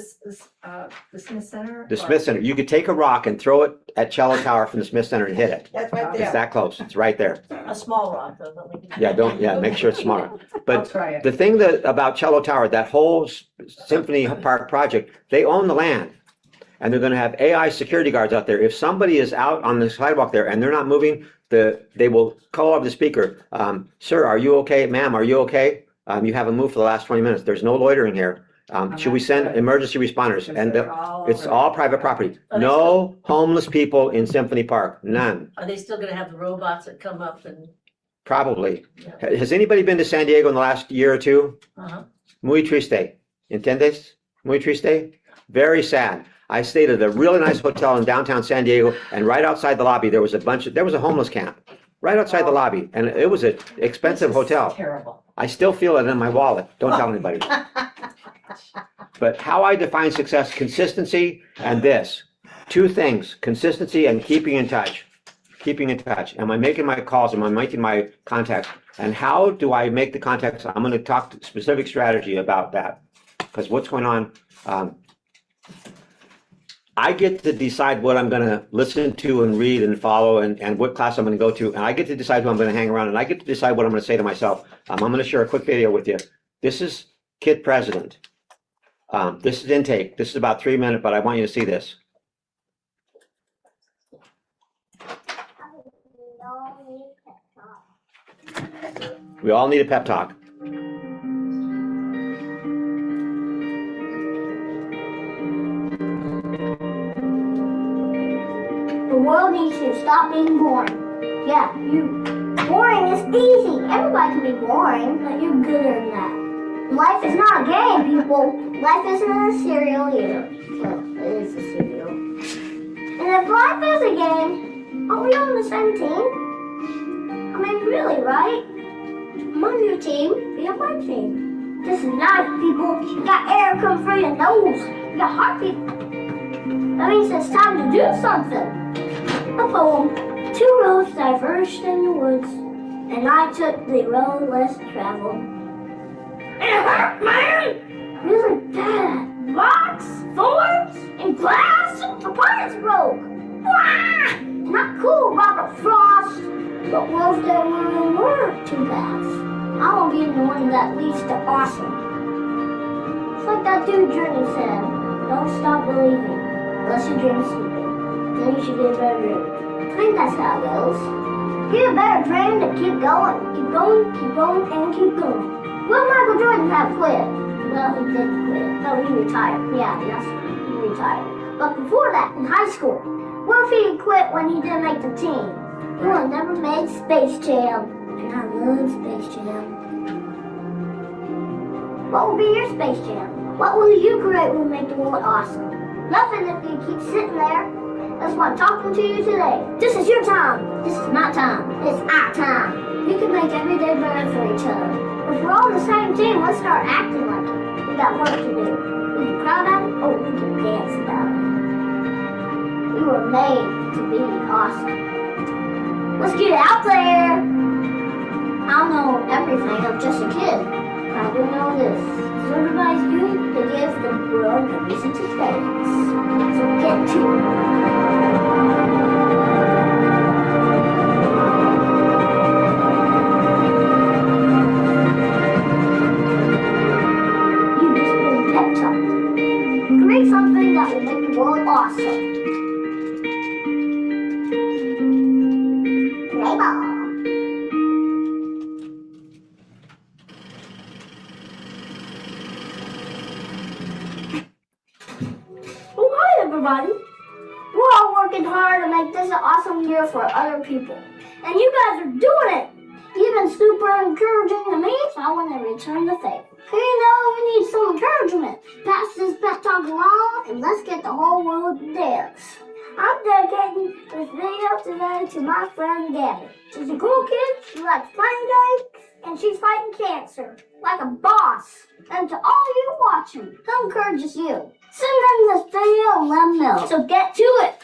Smith Center? The or- Smith Center, you could take a rock and throw it at Cello Tower from the Smith Center and hit it. That's right It's there. that close. It's right there. A small rock though, but we can. Yeah, make sure it's smart. I'll But try it. the thing about Cello Tower, that whole Symphony Park project, they own the land. And they're gonna have AI security guards out there. If somebody is out on the sidewalk there and they're not moving, they will call over the speaker, sir, are you okay? Ma'am, are you okay? You haven't moved for the last 20 minutes. There's no loitering here. Should we send emergency responders? Because And they're all it's over. all private property. No homeless people in Symphony Park, none, Are they still gonna have the robots that come up and, probably. Has anybody been to San Diego in the last year or two? Muy triste. ¿Entiendes? Muy triste. Very sad. I stayed at a really nice hotel in downtown San Diego, and right outside the lobby, there was a homeless camp. Right outside the lobby, and it was an expensive This is hotel. Terrible. I still feel it in my wallet. Don't tell anybody. But how I define success, consistency and this. Two things, consistency and keeping in touch. Keeping in touch. Am I making my calls? Am I making my contacts? And how do I make the contacts? I'm gonna talk specific strategy about that. Because what's going on, I get to decide what I'm gonna listen to and read and follow and what class I'm gonna go to. And I get to decide who I'm gonna hang around, and I get to decide what I'm gonna say to myself. I'm gonna share a quick video with you. This is Kid President. This is intake. This is about 3 minutes, but I want you to see this. We all need a pep talk. The world needs to stop being boring. Yeah, you. Boring is easy. Everybody can be boring, but you're gooder than that. Life is not a game, people. Life isn't a cereal either. Well, it is a cereal. And if life is a game, are we on the same team? I mean, really, right? I'm on your team, be on my team. This is life, people. You got air coming through your nose. You got heartbeat. That means it's time to do something. A poem. Two roads diverged in the woods, and I took the road less traveled. It hurt, man! Really bad. Rocks, thorns, and glass. The planets broke. Wah! Not cool, Robert Frost. But what if there weren't two paths? I won't be the one that leads to awesome. It's like that dude Journey said. Don't stop believing. Unless your dream is sleeping. Then you should get a better dream. I think that's how it goes. Get a better dream to keep going. Keep going, and keep going. Will Michael Jordan have quit? Well, he didn't quit. No, he retired. Yeah, yes, he retired. But before that, in high school, what if he quit when he didn't make the team? He would have never made Space Jam. And I love Space Jam. What will be your Space Jam? What will you create will make the world awesome? Nothing if you keep sitting there. That's why I'm talking to you today. This is your time. This is my time. It's our time. We can make every day better for each other. If we're all on the same team, let's start acting like it. We got work to do. We can cry about it, or we can dance about it. We were made to be awesome. Let's get it out there. I don't know everything. I'm just a kid. I do know this. So everybody's good to give the world a reason to dance. So get to it. You just been pep talked. Create something that will make the world awesome. Play ball. Oh, hi everybody. We're all working hard to make this an awesome year for other people. And you guys are doing it. You've been super encouraging to me, so I want to return the favor. We need some encouragement. Pass this pep talk along, and let's get the whole world to dance. I'm dedicating this video today to my friend Gabby. She's a cool kid, she likes playing games, and she's fighting cancer like a boss. And to all you watching, who encourages you? Send them this video and let them know. So get to it.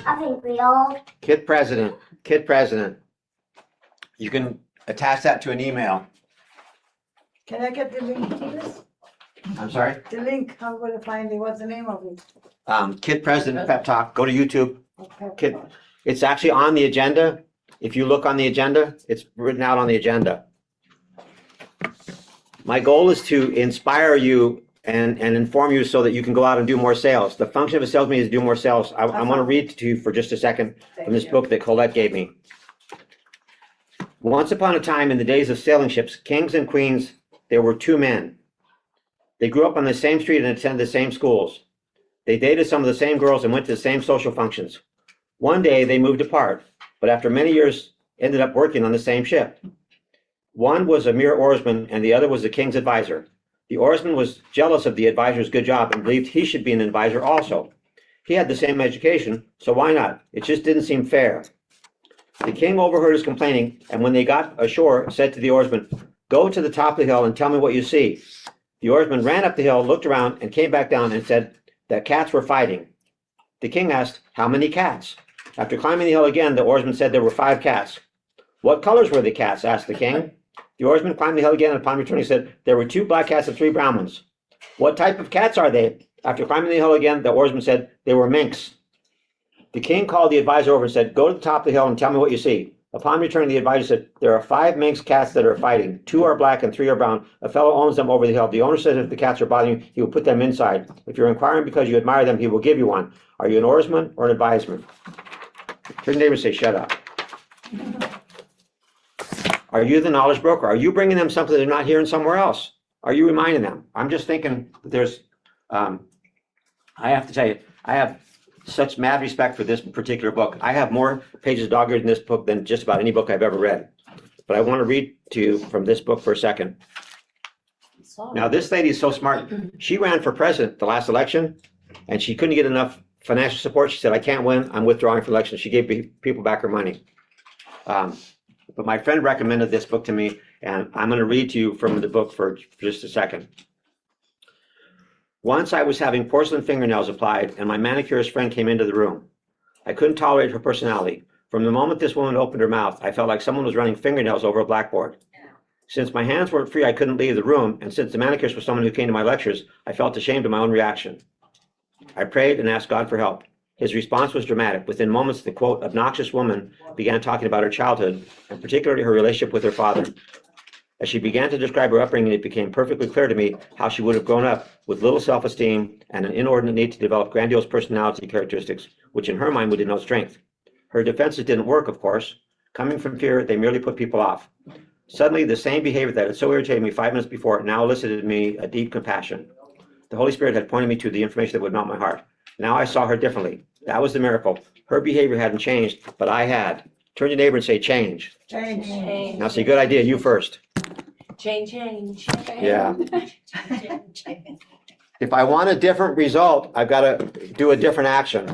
I think we all... Kid President. You can attach that to an email. Can I get the link to this? I'm sorry? The link, how will I find it? What's the name of it? Kid President Pep Talk, go to YouTube. Okay. Kid, it's actually on the agenda. If you look on the agenda, it's written out on the agenda. My goal is to inspire you and inform you so that you can go out and do more sales. The function of a salesman is to do more sales. I want to read to you for just a second from this book that Colette gave me. Once upon a time in the days of sailing ships, kings and queens, there were two men. They grew up on the same street and attended the same schools. They dated some of the same girls and went to the same social functions. One day they moved apart, but after many years ended up working on the same ship. One was a mere oarsman and the other was the king's advisor. The oarsman was jealous of the advisor's good job and believed he should be an advisor also. He had the same education, so why not? It just didn't seem fair. The king overheard his complaining, and when they got ashore, said to the oarsman, "Go to the top of the hill and tell me what you see." The oarsman ran up the hill, looked around, and came back down and said that cats were fighting. The king asked, "How many cats?" After climbing the hill again, the oarsman said there were 5 cats. "What colors were the cats?" asked the king. The oarsman climbed the hill again, and upon returning said, "There were 2 black cats and 3 brown ones." "What type of cats are they?" After climbing the hill again, the oarsman said, "They were minks." The king called the advisor over and said, "Go to the top of the hill and tell me what you see." Upon returning, the advisor said, "There are 5 minx cats that are fighting. 2 are black and 3 are brown. A fellow owns them over the hill. The owner says if the cats are bothering you, he will put them inside. If you're inquiring because you admire them, he will give you one. Are you an oarsman or an advisement?" Turn to your neighbor and say, "Shut up." Are you the knowledge broker? Are you bringing them something they're not hearing somewhere else? Are you reminding them? I'm just thinking that there's, I have to tell you, I have such mad respect for this particular book. I have more pages dog-eared in this book than just about any book I've ever read. But I want to read to you from this book for a second. Now, this lady is so smart. She ran for president the last election, and she couldn't get enough financial support. She said, "I can't win. I'm withdrawing from election." She gave people back her money. But my friend recommended this book to me, and I'm going to read to you from the book for just a second. Once I was having porcelain fingernails applied, and my manicurist friend came into the room. I couldn't tolerate her personality. From the moment this woman opened her mouth, I felt like someone was running fingernails over a blackboard. Since my hands weren't free, I couldn't leave the room, and since the manicurist was someone who came to my lectures, I felt ashamed of my own reaction. I prayed and asked God for help. His response was dramatic. Within moments, the quote, obnoxious woman began talking about her childhood, and particularly her relationship with her father. As she began to describe her upbringing, it became perfectly clear to me how she would have grown up with little self-esteem and an inordinate need to develop grandiose personality characteristics, which in her mind would denote strength. Her defenses didn't work, of course. Coming from fear, they merely put people off. Suddenly, the same behavior that had so irritated me 5 minutes before now elicited in me a deep compassion. The Holy Spirit had pointed me to the information that would melt my heart. Now I saw her differently. That was the miracle. Her behavior hadn't changed, but I had. Turn to your neighbor and say, "Change." Change. Now say, "Good idea, you first." Change. Yeah. If I want a different result, I've got to do a different action.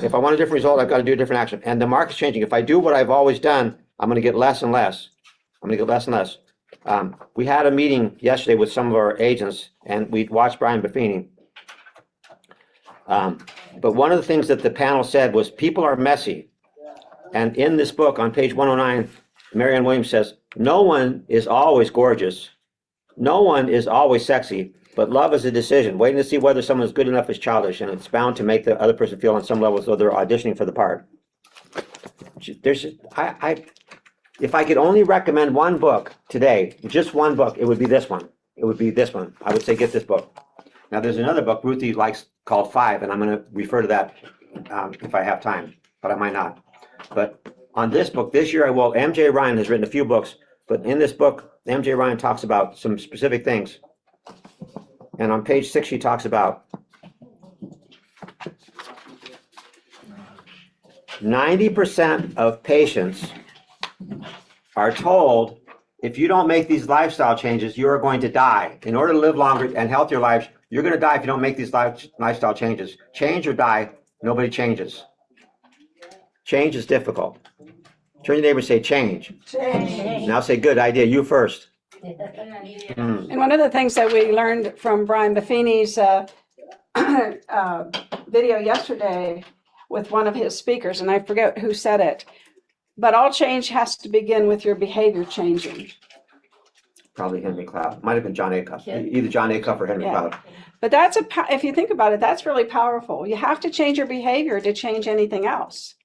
If I want a different result, I've got to do a different action. And the market's changing. If I do what I've always done, I'm going to get less and less. I'm going to get less and less. We had a meeting yesterday with some of our agents, and we watched Brian Buffini. But one of the things that the panel said was people are messy. And in this book on page 109, Marianne Williams says, no one is always gorgeous. No one is always sexy, but love is a decision. Waiting to see whether someone is good enough is childish, and it's bound to make the other person feel on some level as though they're auditioning for the part. If I could only recommend one book today, just one book, it would be this one. It would be this one. I would say get this book. Now, there's another book Ruthie likes called 5, and I'm going to refer to that if I have time, but I might not. But on this book, this year I will. MJ Ryan has written a few books, but in this book, MJ Ryan talks about some specific things. And on page 6, she talks about 90% of patients are told, if you don't make these lifestyle changes, you are going to die. In order to live longer and healthier lives, you're going to die if you don't make these lifestyle changes. Change or die, nobody changes. Change is difficult. Turn to your neighbor and say, "Change." Change. Now say, "Good idea, you first." And one of the things that we learned from Brian Buffini's video yesterday with one of his speakers, and I forget who said it, but all change has to begin with your behavior changing. Probably Henry Cloud. Might have been John Acuff. Yeah. Either John Acuff or Henry Yeah. Cloud. But that's if you think about it, that's really powerful. You have to change your behavior to change anything else.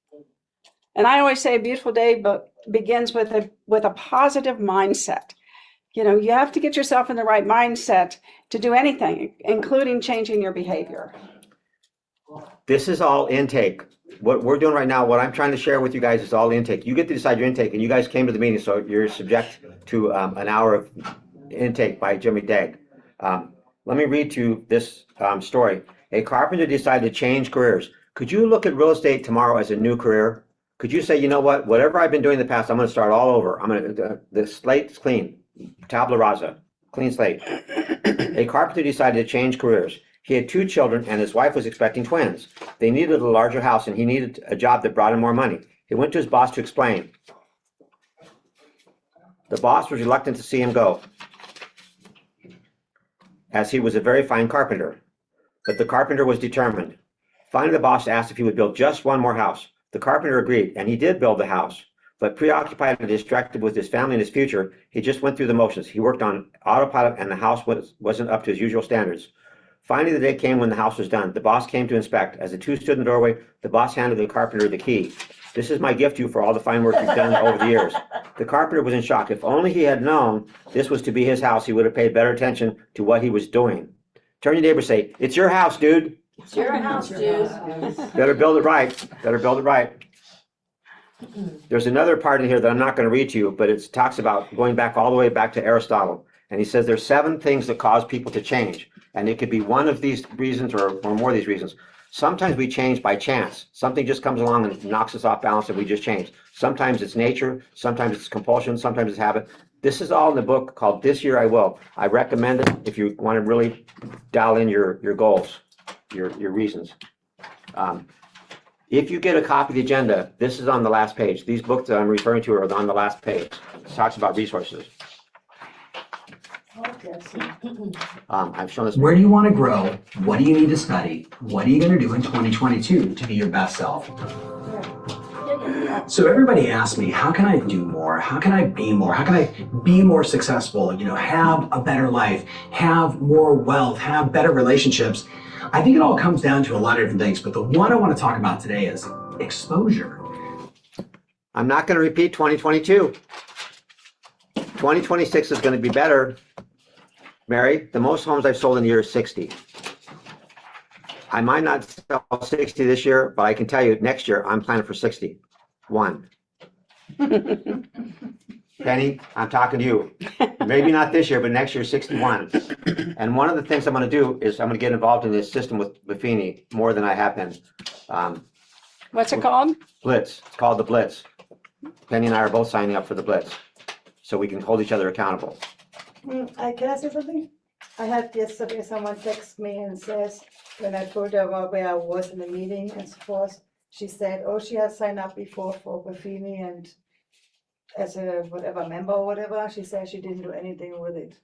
And I always say a beautiful day begins with a positive mindset. You know, you have to get yourself in the right mindset to do anything, including changing your behavior. This is all intake. What we're doing right now, what I'm trying to share with you guys is all intake. You get to decide your intake, and you guys came to the meeting, so you're subject to an hour of intake by Jimmy DAGUE. Let me read to you this story. A carpenter decided to change careers. Could you look at real estate tomorrow as a new career? Could you say, you know what, whatever I've been doing in the past, I'm going to start all over. The slate's clean, tabula rasa, clean slate. A carpenter decided to change careers. He had 2 children and his wife was expecting twins. They needed a larger house and he needed a job that brought him more money. He went to his boss to explain. The boss was reluctant to see him go, as he was a very fine carpenter. But the carpenter was determined. Finally, the boss asked if he would build just one more house. The carpenter agreed, and he did build the house. But preoccupied and distracted with his family and his future, he just went through the motions. He worked on autopilot and the house wasn't up to his usual standards. Finally, the day came when the house was done. The boss came to inspect. As the 2 stood in the doorway, the boss handed the carpenter the key. This is my gift to you for all the fine work you've done over the years. The carpenter was in shock. If only he had known this was to be his house, he would have paid better attention to what he was doing. Turn your neighbor and say, it's your house, dude. It's your house, dude. Better build it right. Better build it right. There's another part in here that I'm not going to read to you, but it talks about going back all the way back to Aristotle. And he says there's 7 things that cause people to change. And it could be one of these reasons or more of these reasons. Sometimes we change by chance. Something just comes along and knocks us off balance and we just change. Sometimes it's nature, sometimes it's compulsion, sometimes it's habit. This is all in the book called This Year I Will. I recommend it if you want to really dial in your goals, your reasons. If you get a copy of the agenda, this is on the last page. These books that I'm referring to are on the last page. It talks about resources. Okay, so I've shown this. Where do you want to grow? What do you need to study? What are you going to do in 2022 to be your best self? So everybody asks me, how can I do more? How can I be more? How can I be more successful? You know, have a better life, have more wealth, have better relationships. I think it all comes down to a lot of different things, but the one I want to talk about today is exposure. I'm not going to repeat 2022. 2026 is going to be better. Mary, the most homes I've sold in a year is 60. I might not sell 60 this year, but I can tell you next year I'm planning for 61. Penny, I'm talking to you. Maybe not this year, but next year 61. And one of the things I'm going to do is I'm going to get involved in this system with Buffini more than I have been. What's it called? Blitz. It's called the Blitz. Penny and I are both signing up for the Blitz, so we can hold each other accountable. can I say something? I had yesterday someone text me and says, when I told her about where I was in the meeting and so forth, she said, oh, she has signed up before for Buffini and as a whatever member or whatever, she said she didn't do anything with it.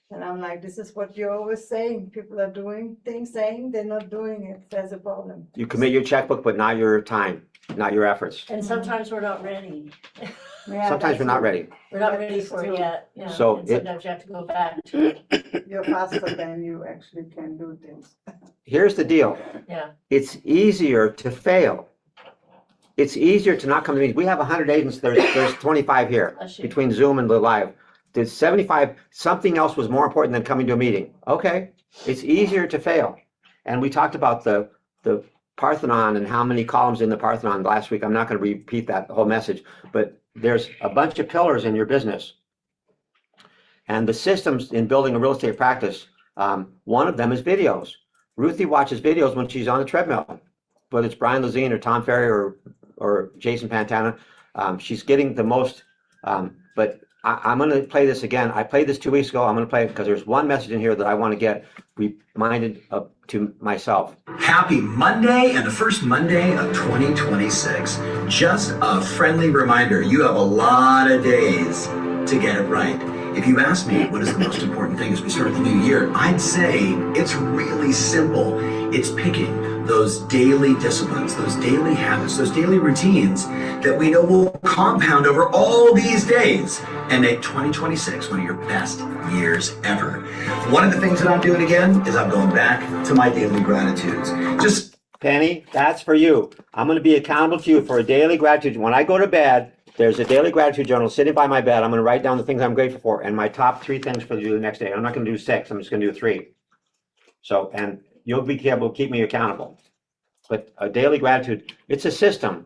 And I'm like, this is what you're always saying. People are doing things, saying they're not doing it. There's a problem. You commit your checkbook, but not your time, not your efforts. And sometimes we're not ready. Yeah, Sometimes we're not ready. We're not ready for it yet. Yeah. So And it- sometimes you have to go back to it. You're faster than you actually can do things. Here's the deal. Yeah. It's easier to fail. It's easier to not come to meetings. We have 100 agents. There's 25 here Bless you. between Zoom and the live. There's 75. Something else was more important than coming to a meeting. Okay, it's easier to fail. And we talked about the Parthenon and how many columns in the Parthenon last week. I'm not going to repeat that whole message, but there's a bunch of pillars in your business. And the systems in building a real estate practice, one of them is videos. Ruthie watches videos when she's on the treadmill, whether it's Brian Lazine or Tom Ferry or Jason Pantana. She's getting the most, but I'm going to play this again. I played this 2 weeks ago. I'm going to play it because there's one message in here that I want to get reminded of to myself. Happy Monday and the first Monday of 2026. Just a friendly reminder, you have a lot of days to get it right. If you ask me what is the most important thing as we start the new year, I'd say it's really simple. It's picking those daily disciplines, those daily habits, those daily routines that we know will compound over all these days and make 2026 one of your best years ever. One of the things that I'm doing again is I'm going back to my daily gratitudes. Just Penny, that's for you. I'm going to be accountable to you for a daily gratitude. When I go to bed, there's a daily gratitude journal sitting by my bed. I'm going to write down the things I'm grateful for and my top 3 things for the next day. I'm not going to do 6. I'm just going to do 3. So, and you'll be able to keep me accountable. But a daily gratitude, it's a system.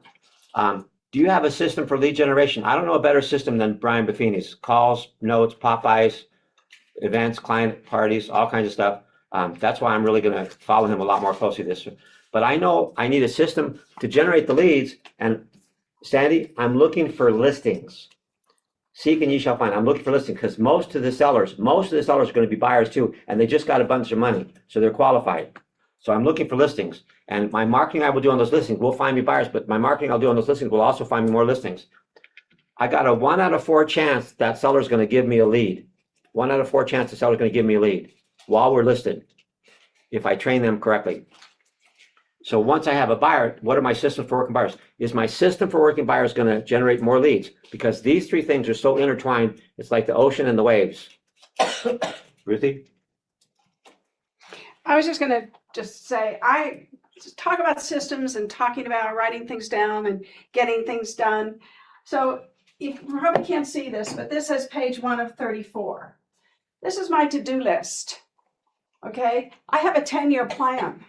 Do you have a system for lead generation? I don't know a better system than Brian Buffini's. Calls, notes, Popeyes, events, client parties, all kinds of stuff. That's why I'm really going to follow him a lot more closely this year. But I know I need a system to generate the leads. And Sandy, I'm looking for listings. Seek and ye shall find. I'm looking for listings because most of the sellers are going to be buyers too, and they just got a bunch of money, so they're qualified. So I'm looking for listings, and my marketing I will do on those listings will find me buyers, but my marketing I'll do on those listings will also find me more listings. I got a 1 out of 4 chance that seller's going to give me a lead. 1 out of 4 chance the seller's going to give me a lead while we're listed, if I train them correctly. So once I have a buyer, what are my systems for working buyers? Is my system for working buyers going to generate more leads? Because these 3 things are so intertwined, it's like the ocean and the waves. Ruthie? I was just gonna say, I just talk about systems and talking about writing things down and getting things done. So you probably can't see this, but this is page 1 of 34. This is my to-do list. Okay, I have a 10-year plan.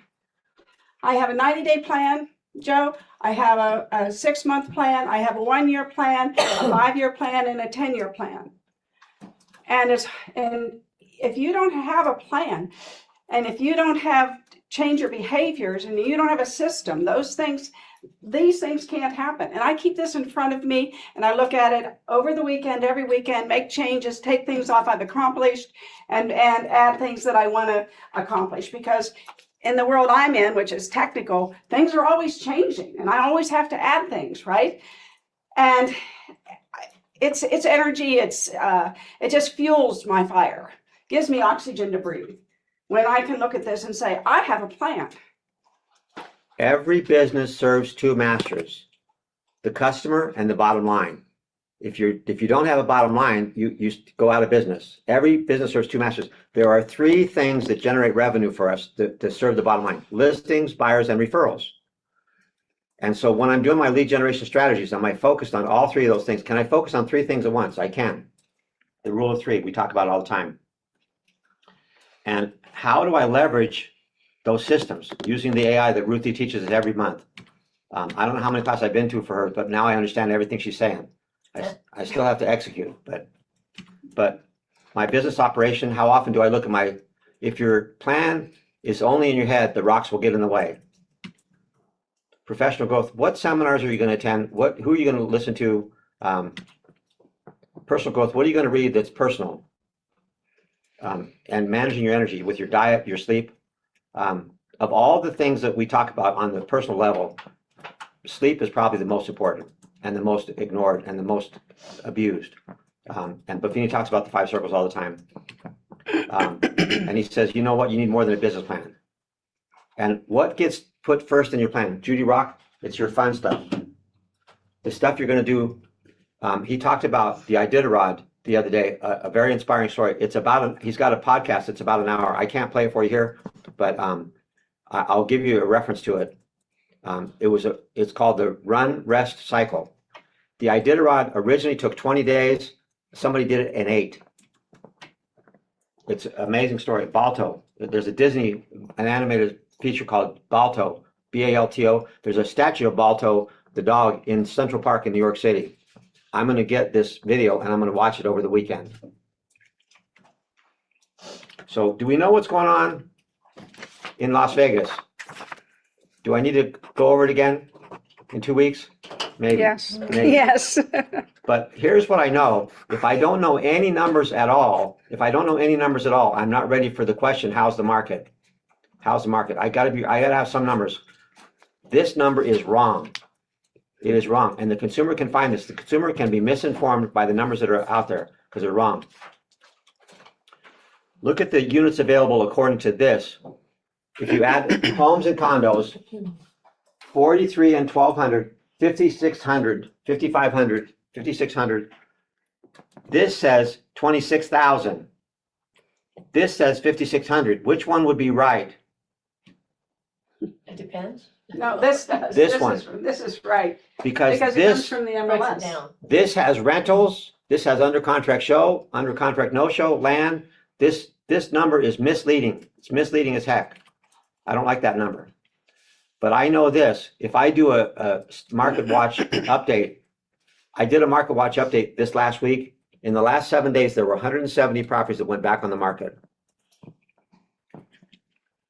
I have a 90-day plan, Joe. I have a 6-month plan. I have a 1-year plan, a 5-year plan, and a 10-year plan. And if you don't have a plan, and if you don't have change your behaviors, and you don't have a system, these things can't happen. And I keep this in front of me, and I look at it over the weekend, every weekend, make changes, take things off I've accomplished, and add things that I want to accomplish. Because in the world I'm in, which is technical, things are always changing, and I always have to add things, right? And it's energy. It just fuels my fire, gives me oxygen to breathe. When I can look at this and say, I have a plan. Every business serves 2 masters, the customer and the bottom line. If you don't have a bottom line, you go out of business. Every business serves 2 masters. There are 3 things that generate revenue for us to serve the bottom line: listings, buyers, and referrals. And so when I'm doing my lead generation strategies, am I focused on all 3 of those things? Can I focus on 3 things at once? I can. The rule of 3, we talk about it all the time. And how do I leverage those systems using the AI that Ruthie teaches us every month? I don't know how many classes I've been to for her, but now I understand everything she's saying. I still have to execute, but my business operation, how often do I look at if your plan is only in your head, the rocks will get in the way. Professional growth, what seminars are you going to attend? Who are you going to listen to? Personal growth, what are you going to read that's personal? And managing your energy with your diet, your sleep. Of all the things that we talk about on the personal level, sleep is probably the most important and the most ignored and the most abused. And Buffini talks about the 5 circles all the time. And he says, you know what, you need more than a business plan. And what gets put first in your plan? Judy Rock, it's your fun stuff. The stuff you're going to do. He talked about the Iditarod the other day, a very inspiring story. He's got a podcast. It's about an hour. I can't play it for you here, but I'll give you a reference to it. It's called the Run Rest Cycle. The Iditarod originally took 20 days. Somebody did it in 8. It's an amazing story. Balto. There's an animated feature called Balto, Balto. There's a statue of Balto, the dog, in Central Park in New York City. I'm going to get this video and I'm going to watch it over the weekend. So do we know what's going on in Las Vegas? Do I need to go over it again in 2 weeks? Maybe. Yes. Maybe. Yes. But here's what I know. If I don't know any numbers at all, I'm not ready for the question, how's the market? How's the market? I gotta have some numbers. This number is wrong. It is wrong. And the consumer can find this. The consumer can be misinformed by the numbers that are out there because they're wrong. Look at the units available according to this if you add homes and condos, 43 and 1,200, 5,600, 5,500, 5,600. This says 26,000. This says 5,600. Which one would be right? It depends. No, this does. This one. This is right, Because because it comes this, from the Breaks it MLS. down. this has rentals, this has under contract show, under contract no show, land. This number is misleading. It's misleading as heck. I don't like that number. But I know this, if I do a market watch update, I did a market watch update this last week. In the last 7 days, there were 170 properties that went back on the market.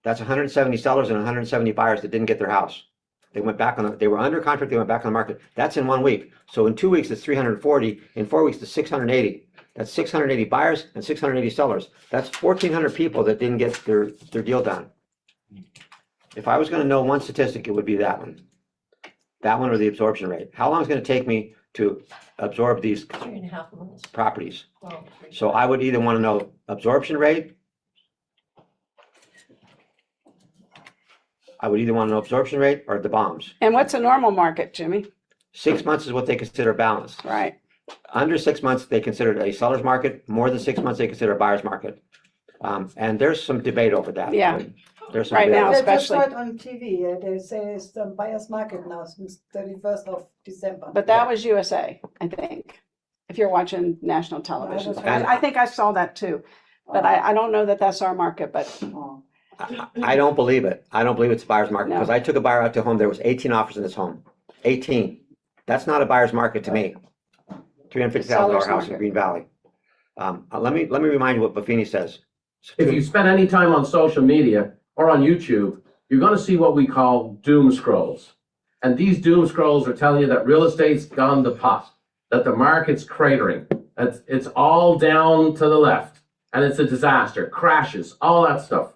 That's 170 sellers and 170 buyers that didn't get their house. They went back on, they were under contract, they went back on the market. That's in 1 week. So in 2 weeks, it's 340. In 4 weeks, it's 680. That's 680 buyers and 680 sellers. That's 1,400 people that didn't get their deal done. If I was gonna know one statistic, it would be that one. That one or the absorption rate. How long is it gonna take me to absorb these 3.5 months. properties? Well, So I would either wanna know absorption rate. I would either wanna know absorption rate or the bombs. And what's a normal market, Jimmy? 6 months is what they consider balanced. Right. Under 6 months, they consider it a seller's market. More than 6 months, they consider a buyer's market. And there's some debate over that. Yeah. There's some Right debate. now, I just especially. saw it on TV, they say it's the buyer's market now since 31st of December. But that was USA, I think, if you're watching national television. was- I think I saw that too. But I don't know that that's our market, but Oh. I don't believe it. I don't believe it's a buyer's market No. because I took a buyer out to home. There was 18 offers in this home. 18. That's not a buyer's market to me. $350,000 Seller's house in market. Green Valley. Let me remind you what Buffini says. If you spend any time on social media or on YouTube, you're going to see what we call doom scrolls. And these doom scrolls are telling you that real estate's gone to pot, that the market's cratering, that it's all down to the left, and it's a disaster, crashes, all that stuff.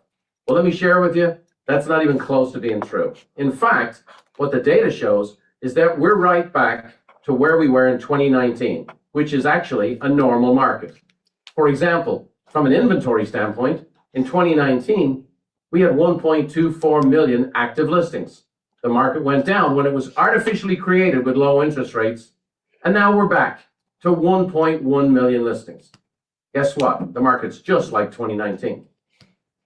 Well, let me share with you, that's not even close to being true. In fact, what the data shows is that we're right back to where we were in 2019, which is actually a normal market. For example, from an inventory standpoint, in 2019, we had 1.24 million active listings. The market went down when it was artificially created with low interest rates, and now we're back to 1.1 million listings. Guess what? The market's just like 2019.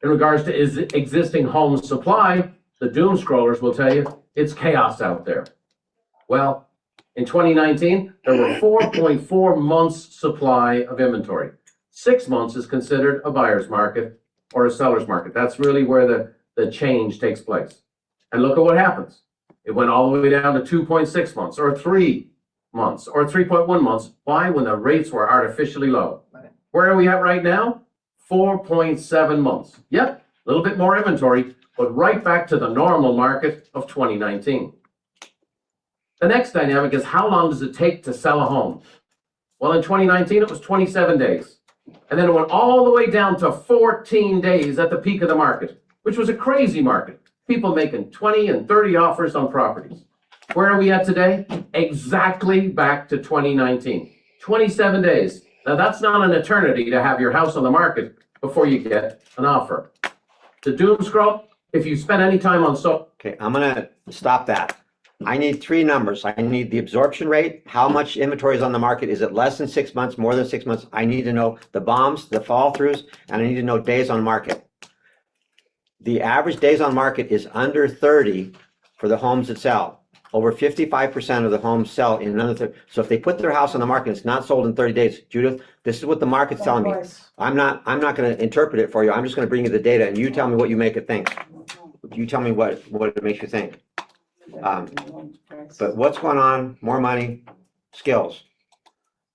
In regards to existing home supply, the doom scrollers will tell you it's chaos out there. Well, in 2019, there were 4.4 months supply of inventory. 6 months is considered a buyer's market or a seller's market. That's really where the change takes place. And look at what happens. It went all the way down to 2.6 months or 3 months or 3.1 months. Why? When the rates were artificially low. Where are we at right now? 4.7 months. Yep, a little bit more inventory, but right back to the normal market of 2019. The next dynamic is how long does it take to sell a home? Well, in 2019, it was 27 days. And then it went all the way down to 14 days at the peak of the market, which was a crazy market. People making 20 and 30 offers on properties. Where are we at today? Exactly back to 2019. 27 days. Now, that's not an eternity to have your house on the market before you get an offer. The doom scroll, if you spend any time on Okay, I'm gonna stop that. I need 3 numbers. I need the absorption rate, how much inventory is on the market. Is it less than 6 months, more than 6 months? I need to know the bombs, the fall throughs, and I need to know days on market. The average days on market is under 30 for the homes that sell. Over 55% of the homes sell in under 30. So if they put their house on the market, it's not sold in 30 days. Judith, this is what the market's telling me. I'm not gonna interpret it for you. I'm just gonna bring you the data and you tell me what you make it think. You tell me what it makes you think. But what's going on? More money, skills.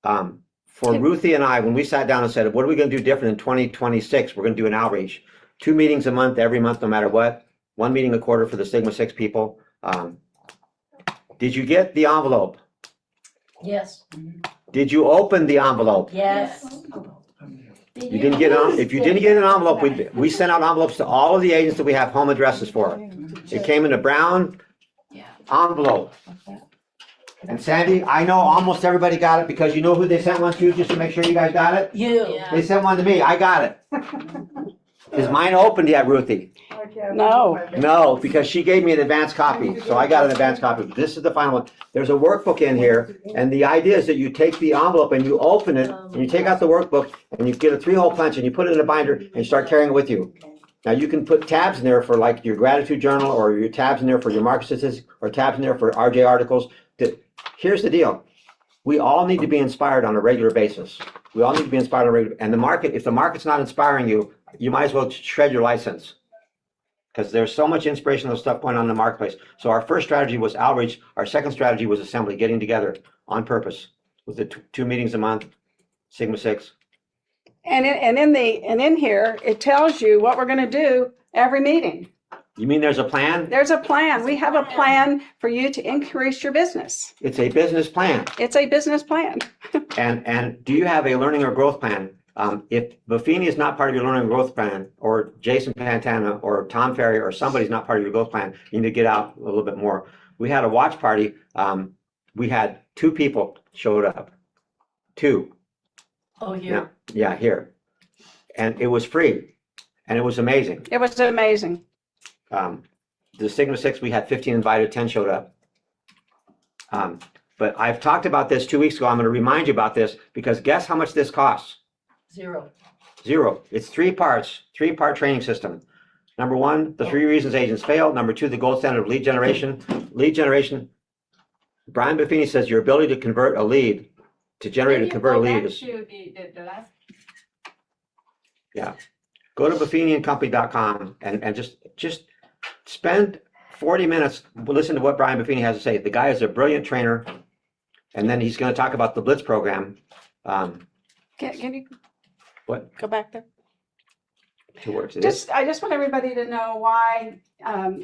For Ruthie and I, when we sat down and said, what are we gonna do different in 2026? We're gonna do an outreach. 2 meetings a month, every month, no matter what. 1 meeting a quarter for the Sigma 6 people. Did you get the envelope? Yes, Did you open the envelope? yes. You didn't get it. If you didn't get an envelope, we sent out envelopes to all of the agents that we have home addresses for. It came in a brown envelope. And Sandy, I know almost everybody got it because you know who they sent one to, just to make sure you guys got it? You. They sent one to me. I got it. Is mine opened yet, Ruthie? Okay, Yeah, No. No, because she gave me an advance copy, so I got an advance copy. This is the final one. There's a workbook in here, and the idea is that you take the envelope and you open it, and you take out the workbook, and you get a 3-hole punch, and you put it in a binder, and you start carrying it with you. Now, you can put tabs in there for like your gratitude journal, or your tabs in there for your market statistics, or tabs in there for RJ articles. Here's the deal. We all need to be inspired on a regular basis. We all need to be inspired on a regular, and the market, if the market's not inspiring you, you might as well shred your license. Because there's so much inspirational stuff going on in the marketplace. So our first strategy was outreach. Our second strategy was assembly, getting together on purpose with the 2 meetings a month, Sigma 6. And in here, it tells you what we're gonna do every meeting. You mean there's a plan? There's a plan. We have a plan for you to increase your business. It's a business plan. It's a business plan. And do you have a learning or growth plan? If Buffini is not part of your learning and growth plan, or Jason Pantana, or Tom Ferry, or somebody's not part of your growth plan, you need to get out a little bit more. We had a watch party. We had 2 people showed up. 2. Oh, here. Yeah, here. And it was free. And it was amazing. It was amazing. The Sigma 6, we had 15 invited, 10 showed up. But I've talked about this 2 weeks ago. I'm going to remind you about this, because guess how much this costs? 0. 0. It's 3 parts, 3-part training system. Number 1, the 3 reasons agents fail. Number 2, the gold standard of lead generation. Lead generation. Brian Buffini says your ability to convert a lead, to generate and convert a lead is. Yeah. Go to buffiniandcompany.com and just spend 40 minutes, listen to what Brian Buffini has to say. The guy is a brilliant trainer. And then he's going to talk about the Blitz program. Can you? What? Go back there. 2 words. I just want everybody to know why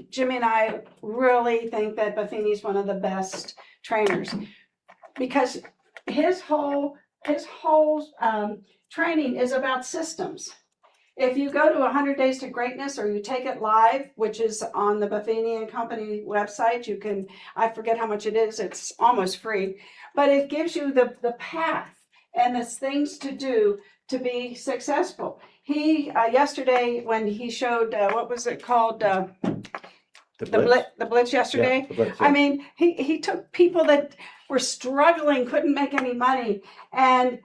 Jimmy and I really think that Buffini's one of the best trainers, because his whole training is about systems. If you go to 100 Days to Greatness, or you take it live, which is on the Buffini and Company website, you can, I forget how much it is, it's almost free, but it gives you the path and the things to do to be successful. He, yesterday, when he showed, what was it called? The Blitz yesterday. Yeah, the Blitz, I yeah. mean, he took people that were struggling, couldn't make any money, and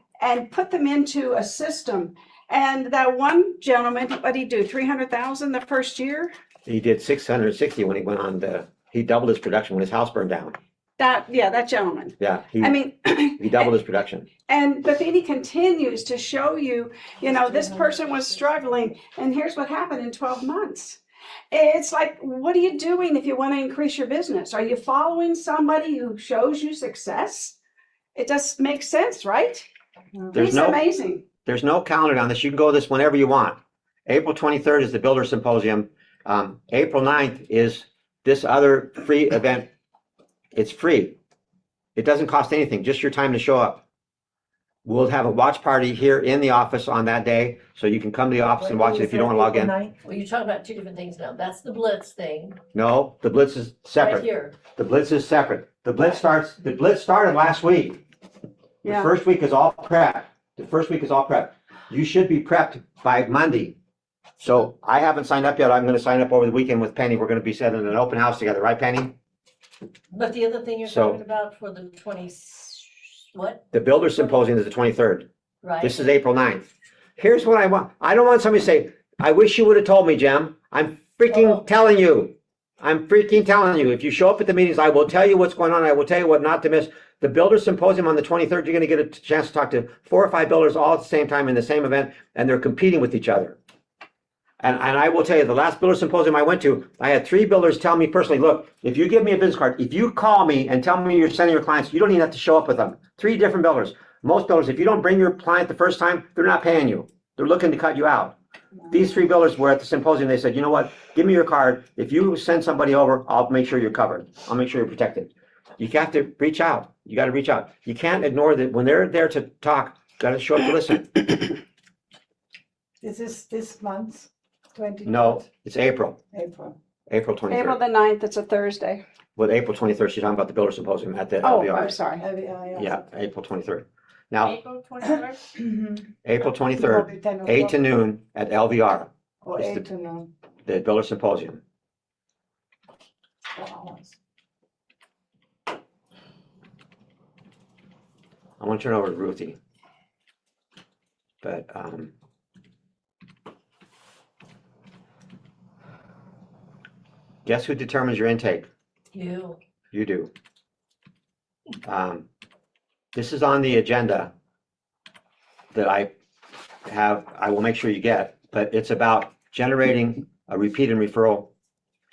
put them into a system. And that one gentleman, what did he do? 300,000 the first year? He did 660 when he went on he doubled his production when his house burned down. That gentleman. Yeah, I mean, he doubled his production. and Buffini continues to show you, this person was struggling, and here's what happened in 12 months. It's like, what are you doing if you want to increase your business? Are you following somebody who shows you success? It just makes sense, right? He's amazing. There's no calendar on this. You can go to this whenever you want. April 23rd is the Builder Symposium. April 9th is this other free event. It's free. It doesn't cost anything, just your time to show up. We'll have a watch party here in the office on that day, so you can come to the office and watch it if you don't want to log in. Well, you're talking about 2 different things now. That's the Blitz thing, No, the Blitz is right separate. here. The Blitz is separate. The Blitz started last week. The Yeah. first week is all prep. You should be prepped by Monday. So I haven't signed up yet. I'm going to sign up over the weekend with Penny. We're going to be setting an open house together, right, Penny? But the other thing you're So- talking about for the 20, what, The Builder Symposium is the 23rd. right? This is April 9th. Here's what I want. I don't want somebody to say, I wish you would have told me, Jem. I'm freaking telling you. If you show up at the meetings, I will tell you what's going on. I will tell you what not to miss. The Builder Symposium on the 23rd, you're going to get a chance to talk to 4 or 5 builders all at the same time in the same event, and they're competing with each other. And I will tell you, the last Builder Symposium I went to, I had 3 builders tell me personally, look, if you give me a business card, if you call me and tell me you're sending your clients, you don't even have to show up with them. 3 different builders. Most builders, if you don't bring your client the first time, they're not paying you. They're looking to cut you out. These 3 builders were at the symposium. They said, you know what? Give me your card. If you send somebody over, I'll make sure you're covered. I'll make sure you're protected. You have to reach out. You got to reach out. You can't ignore that when they're there to talk. You got to show up to listen. This is this month, 20. No, it's April. April. April 23rd. April the 9th, it's a Thursday. Well, April 23rd, she's talking about the Builder Symposium at the Oh, LVR. I'm sorry. Yeah, April 23rd. Now, April 23rd? April 23rd, 8 to noon at LVR. Or It's 8 the- to noon. the Builder Symposium. I want to turn over to Ruthie. But, guess who determines your intake? You. You do. This is on the agenda that I will make sure you get, but it's about generating a repeat and referral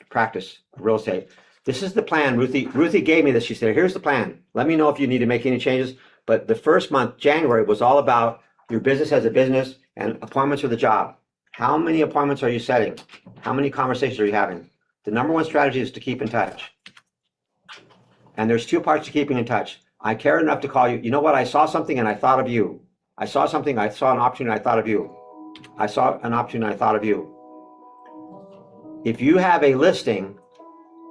practice of real estate. This is the plan. Ruthie gave me this. She said, here's the plan. Let me know if you need to make any changes. But the first month, January, was all about your business as a business and appointments for the job. How many appointments are you setting? How many conversations are you having? The number one strategy is to keep in touch. And there's two parts to keeping in touch. I care enough to call you. You know what? I saw something and I thought of you. I saw something, I saw an opportunity, I thought of you. I saw an opportunity, I thought of you. If you have a listing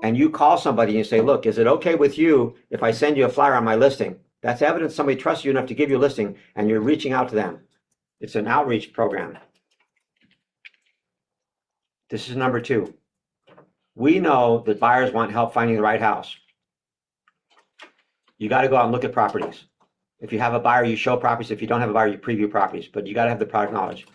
and you call somebody and you say, look, is it okay with you if I send you a flyer on my listing? That's evidence somebody trusts you enough to give you a listing and you're reaching out to them. It's an outreach program. This is number two. We know that buyers want help finding the right house. You got to go out and look at properties. If you have a buyer, you show properties. If you don't have a buyer, you preview properties, but you got to have the product knowledge.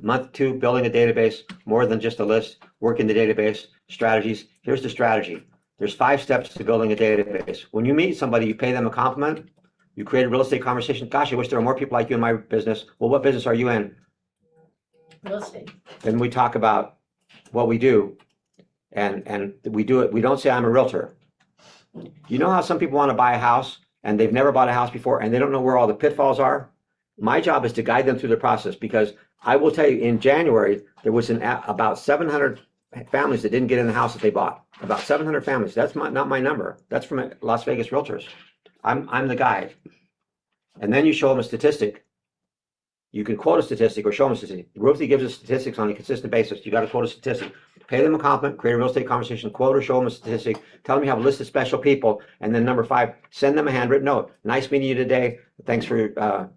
Month two, building a database, more than just a list, work in the database, strategies. Here's the strategy. There's 5 steps to building a database. When you meet somebody, you pay them a compliment, you create a real estate conversation. Gosh, I wish there were more people like you in my business. Well, what business are you in? Real estate. Then we talk about what we do, and we do it. We don't say I'm a realtor. You know how some people want to buy a house and they've never bought a house before and they don't know where all the pitfalls are? My job is to guide them through the process, because I will tell you, in January, there was about 700 families that didn't get in the house that they bought. About 700 families. That's not my number. That's from Las Vegas Realtors. I'm the guide. And then you show them a statistic. You can quote a statistic or show them a statistic. Ruthie gives us statistics on a consistent basis. You got to quote a statistic. Pay them a compliment, create a real estate conversation, quote or show them a statistic, tell them you have a list of special people, and then number 5, send them a handwritten note. Nice meeting you today. Thanks for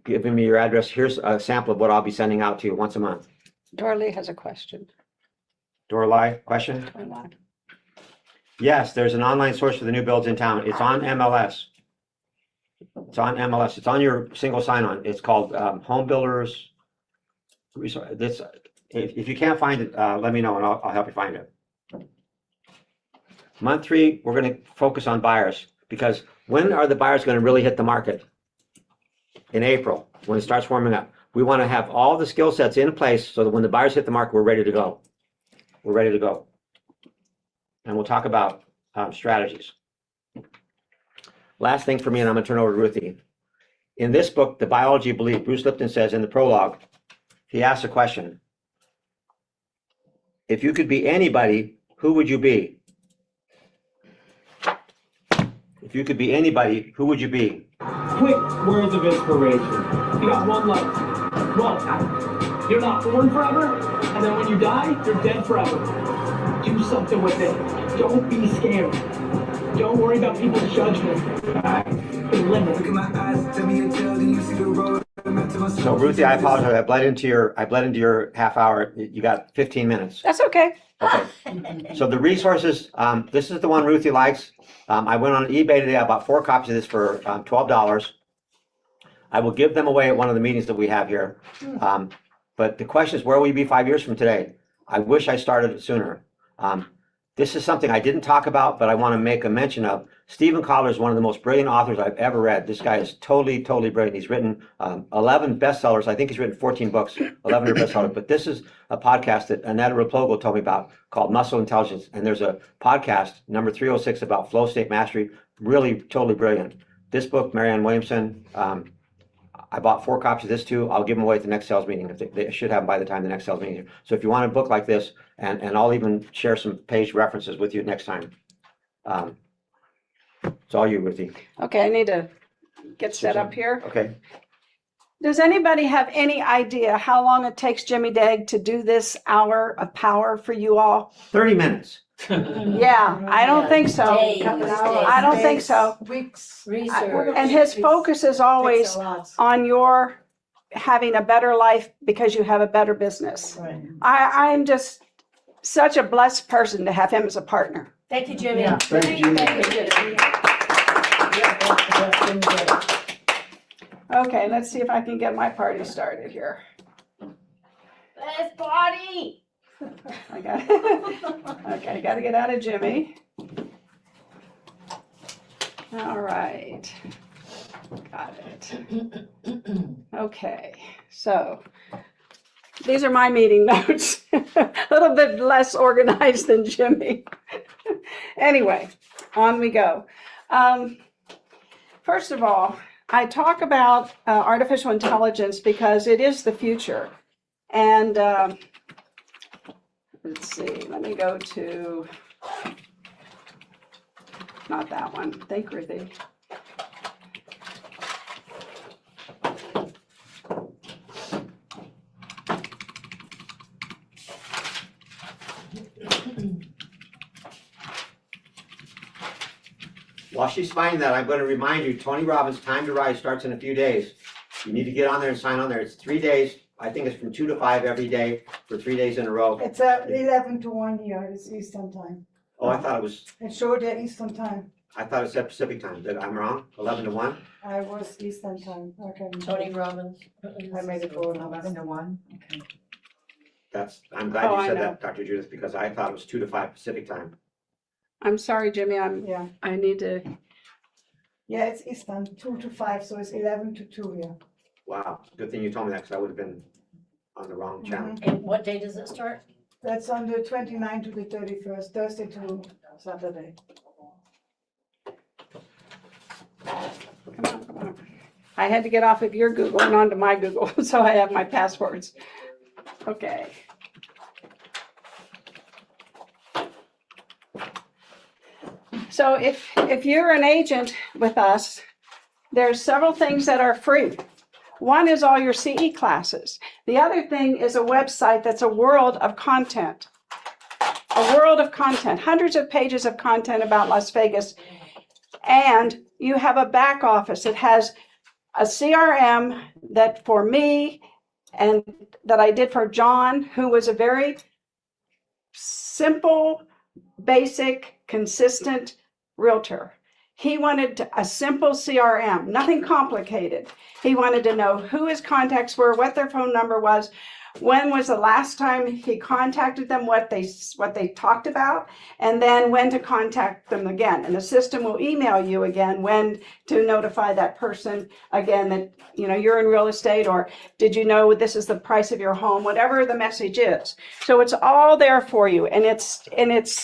giving me your address. Here's a sample of what I'll be sending out to you once a month. Dorley has a question. Dorley, question? Yes, there's an online source for the new builds in town. It's on MLS. It's on MLS. It's on your single sign-on. It's called Home Builders. If you can't find it, let me know and I'll help you find it. Month 3, we're going to focus on buyers, because when are the buyers going to really hit the market? In April, when it starts warming up. We want to have all the skill sets in place so that when the buyers hit the market, we're ready to go. We're ready to go. And we'll talk about strategies. Last thing for me, and I'm going to turn over to Ruthie. In this book, The Biology of Belief, Bruce Lipton says in the prologue, he asks a question. If you could be anybody, who would you be? If you could be anybody, who would you be? Quick words of inspiration. You got one life. Well, you're not born forever, and then when you die, you're dead forever. Do something with it. Don't be scared. Don't worry about people's judgment. Live it. Look in my eyes, tell me you tell, do you see the road? So Ruthie, I apologize. I bled into your half hour. You got 15 minutes. That's okay. Okay. So the resources, this is the one Ruthie likes. I went on eBay today. I bought 4 copies of this for $12. I will give them away at one of the meetings that we have here. But the question is, where will you be 5 years from today? I wish I started it sooner. This is something I didn't talk about, but I want to make a mention of. Stephen Kotler is one of the most brilliant authors I've ever read. This guy is totally, totally brilliant. He's written 11 bestsellers. I think he's written 14 books, 11 are bestsellers. But this is a podcast that Annette Raplogo told me about called Muscle Intelligence. And there's a podcast, number 306, about flow state mastery. Really, totally brilliant. This book, Marianne Williamson, I bought 4 copies of this too. I'll give them away at the next sales meeting. If they should have them by the time the next sales meeting is. So if you want a book like this, and I'll even share some page references with you next time. It's all you, Ruthie. Okay, I need to get set up here. Okay. Does anybody have any idea how long it takes Jimmy Dag to do this hour of power for you all? 30 minutes. Yeah, I don't think so. Days, I don't think so. Weeks. Research. And his focus is always Takes a lot. on your having a better life because you have a better business. Right. I'm just, such a blessed person to have him as a partner. Thank you, Jimmy. Yeah. Thank you, Jimmy. That's been good. Okay, let's see if I can get my party started here. Let's party. I got, okay, got to get out of Jimmy. All right. Got it. Okay, so these are my meeting notes. A little bit less organized than Jimmy. Anyway, on we go. First of all, I talk about artificial intelligence because it is the future. And let's see, let me go to, not that one, thank Ruthie. While she's finding that, I'm going to remind you, Tony Robbins' Time to Rise starts in a few days. You need to get on there and sign on there. It's 3 days. I think it's from 2 to 5 every day for 3 days in a row. It's 11 to 1 here, it's Eastern time. Oh, I thought It showed there Eastern time. it said Pacific time. I'm wrong? 11 to 1? I was Eastern time, okay. Tony Robbins. I made it for 11 to 1. Okay. I'm glad Oh, you I said know. that, Dr. Judith, because I thought it was 2 to 5 Pacific time. I'm sorry, Jimmy, Yeah, I need to, yeah, it's Eastern, 2 to 5, so it's 11 to 2 here. Wow, good thing you told me that because I would have been on the wrong channel. And what day does it start? That's on the 29th to the 31st, Thursday to Saturday. come on. I had to get off of your Google and onto my Google, so I have my passwords. Okay. So if you're an agent with us, there's several things that are free. One is all your CE classes. The other thing is a website that's a world of content. A world of content, hundreds of pages of content about Las Vegas. And you have a back office that has a CRM that for me and that I did for John, who was a very simple, basic, consistent realtor. He wanted a simple CRM, nothing complicated. He wanted to know who his contacts were, what their phone number was, when was the last time he contacted them, what they talked about, and then when to contact them again. And the system will email you again when to notify that person again that you're in real estate, or did you know this is the price of your home, whatever the message is. So it's all there for you, and it's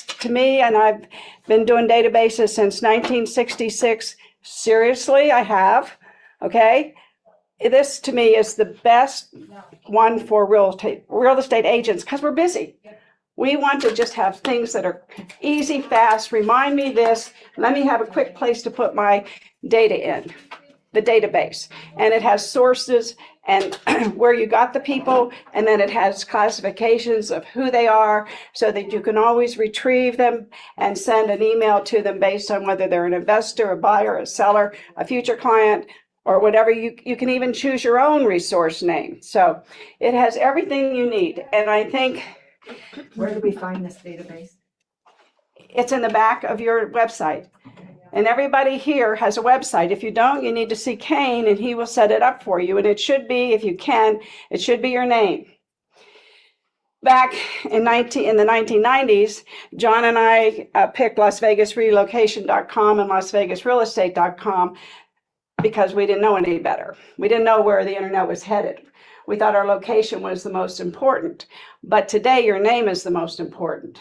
to me, and I've been doing databases since 1966. Seriously, I have. Okay. This to me is the best one for real estate agents because we're busy. We want to just have things that are easy, fast, remind me this, let me have a quick place to put my data in, the database. And it has sources and where you got the people, and then it has classifications of who they are so that you can always retrieve them and send an email to them based on whether they're an investor, a buyer, a seller, a future client, or whatever. You can even choose your own resource name. So it has everything you need. And I think Where do we find this database? it's in the back of your website. And everybody here has a website. If you don't, you need to see Kane and he will set it up for you. And it should be, if you can, it should be your name. Back in the 1990s, John and I picked LasVegasRelocation.com and LasVegasRealestate.com because we didn't know any better. We didn't know where the internet was headed. We thought our location was the most important, but today your name is the most important.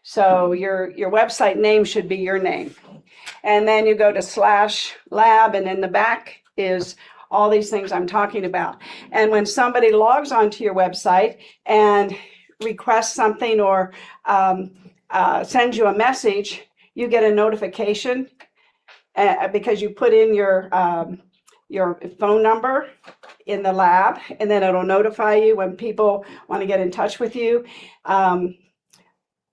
So your website name should be your name. And then you go to /lab, and in the back is all these things I'm talking about. And when somebody logs onto your website and requests something or sends you a message, you get a notification because you put in your phone number in the lab, and then it'll notify you when people want to get in touch with you.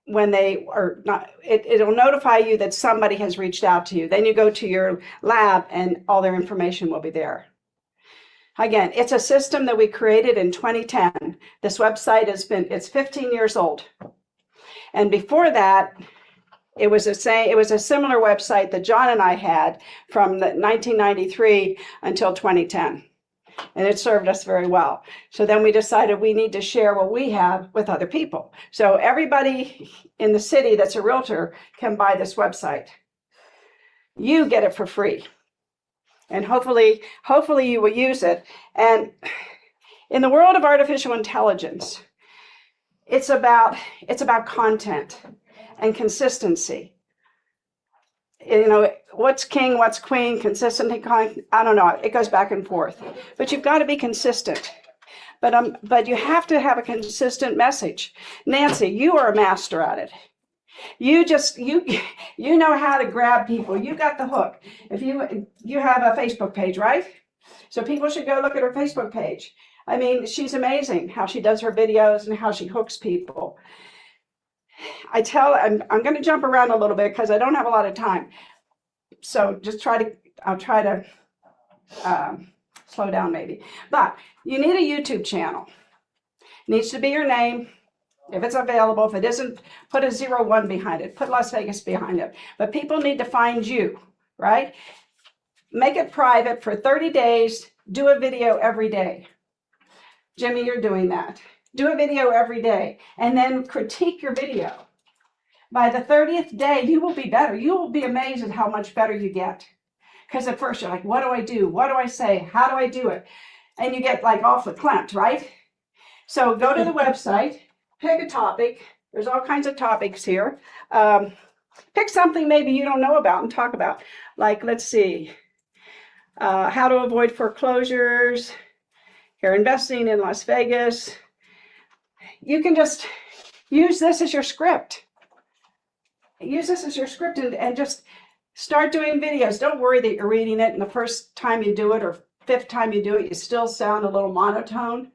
When they are not, it'll notify you that somebody has reached out to you. Then you go to your lab and all their information will be there. Again, it's a system that we created in 2010. This website it's 15 years old. And before that, it was a similar website that John and I had from 1993 until 2010. And it served us very well. So then we decided we need to share what we have with other people. So everybody in the city that's a realtor can buy this website. You get it for free. And hopefully you will use it. And in the world of artificial intelligence, it's about content and consistency. You know, what's king, what's queen, consistent, I don't know, it goes back and forth. But you've got to be consistent. But you have to have a consistent message. Nancy, you are a master at it. You know how to grab people. You got the hook. If you have a Facebook page, right? So people should go look at her Facebook page. I mean, she's amazing how she does her videos and how she hooks people. I'm going to jump around a little bit because I don't have a lot of time. So just I'll try to slow down maybe. But you need a YouTube channel. It needs to be your name. If it's available, if it isn't, put a 01 behind it, put Las Vegas behind it. But people need to find you, right? Make it private for 30 days, do a video every day. Jimmy, you're doing that. Do a video every day and then critique your video. By the 30th day, you will be better. You will be amazed at how much better you get. Because at first you're like, what do I do? What do I say? How do I do it? And you get like awfully clamped, right? So go to the website, pick a topic. There's all kinds of topics here. Pick something maybe you don't know about and talk about. Like, let's see, how to avoid foreclosures. You're investing in Las Vegas. You can just use this as your script. Use this as your script and just start doing videos. Don't worry that you're reading it and the first time you do it or fifth time you do it, you still sound a little monotone.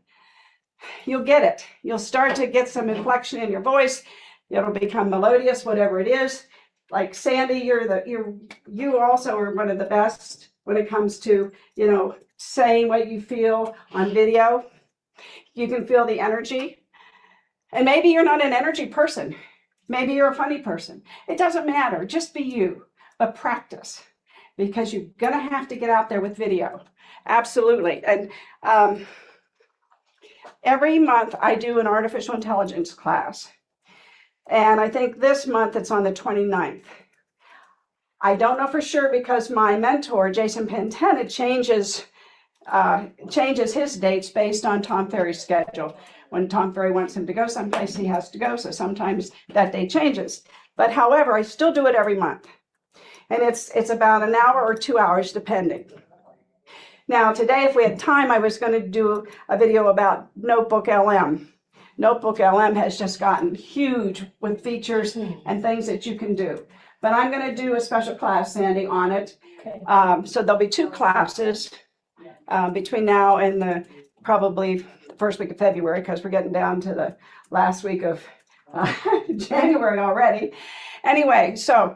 You'll get it. You'll start to get some inflection in your voice. It'll become melodious, whatever it is. Like Sandy, you also are one of the best when it comes to, you know, saying what you feel on video. You can feel the energy. And maybe you're not an energy person. Maybe you're a funny person. It doesn't matter. Just be you, but practice because you're going to have to get out there with video. Absolutely. And every month I do an artificial intelligence class. And I think this month it's on the 29th. I don't know for sure because my mentor, Jason Pantena, changes his dates based on Tom Ferry's schedule. When Tom Ferry wants him to go someplace, he has to go. So sometimes that date changes. But however, I still do it every month. And it's about an hour or 2 hours, depending. Now, today, if we had time, I was going to do a video about Notebook LM. Notebook LM has just gotten huge with features and things that you can do. But I'm going to do a special class, Sandy, on it. Okay. So there'll be 2 classes between now and probably the first week of February, because we're getting down to the last week of January already. Anyway, so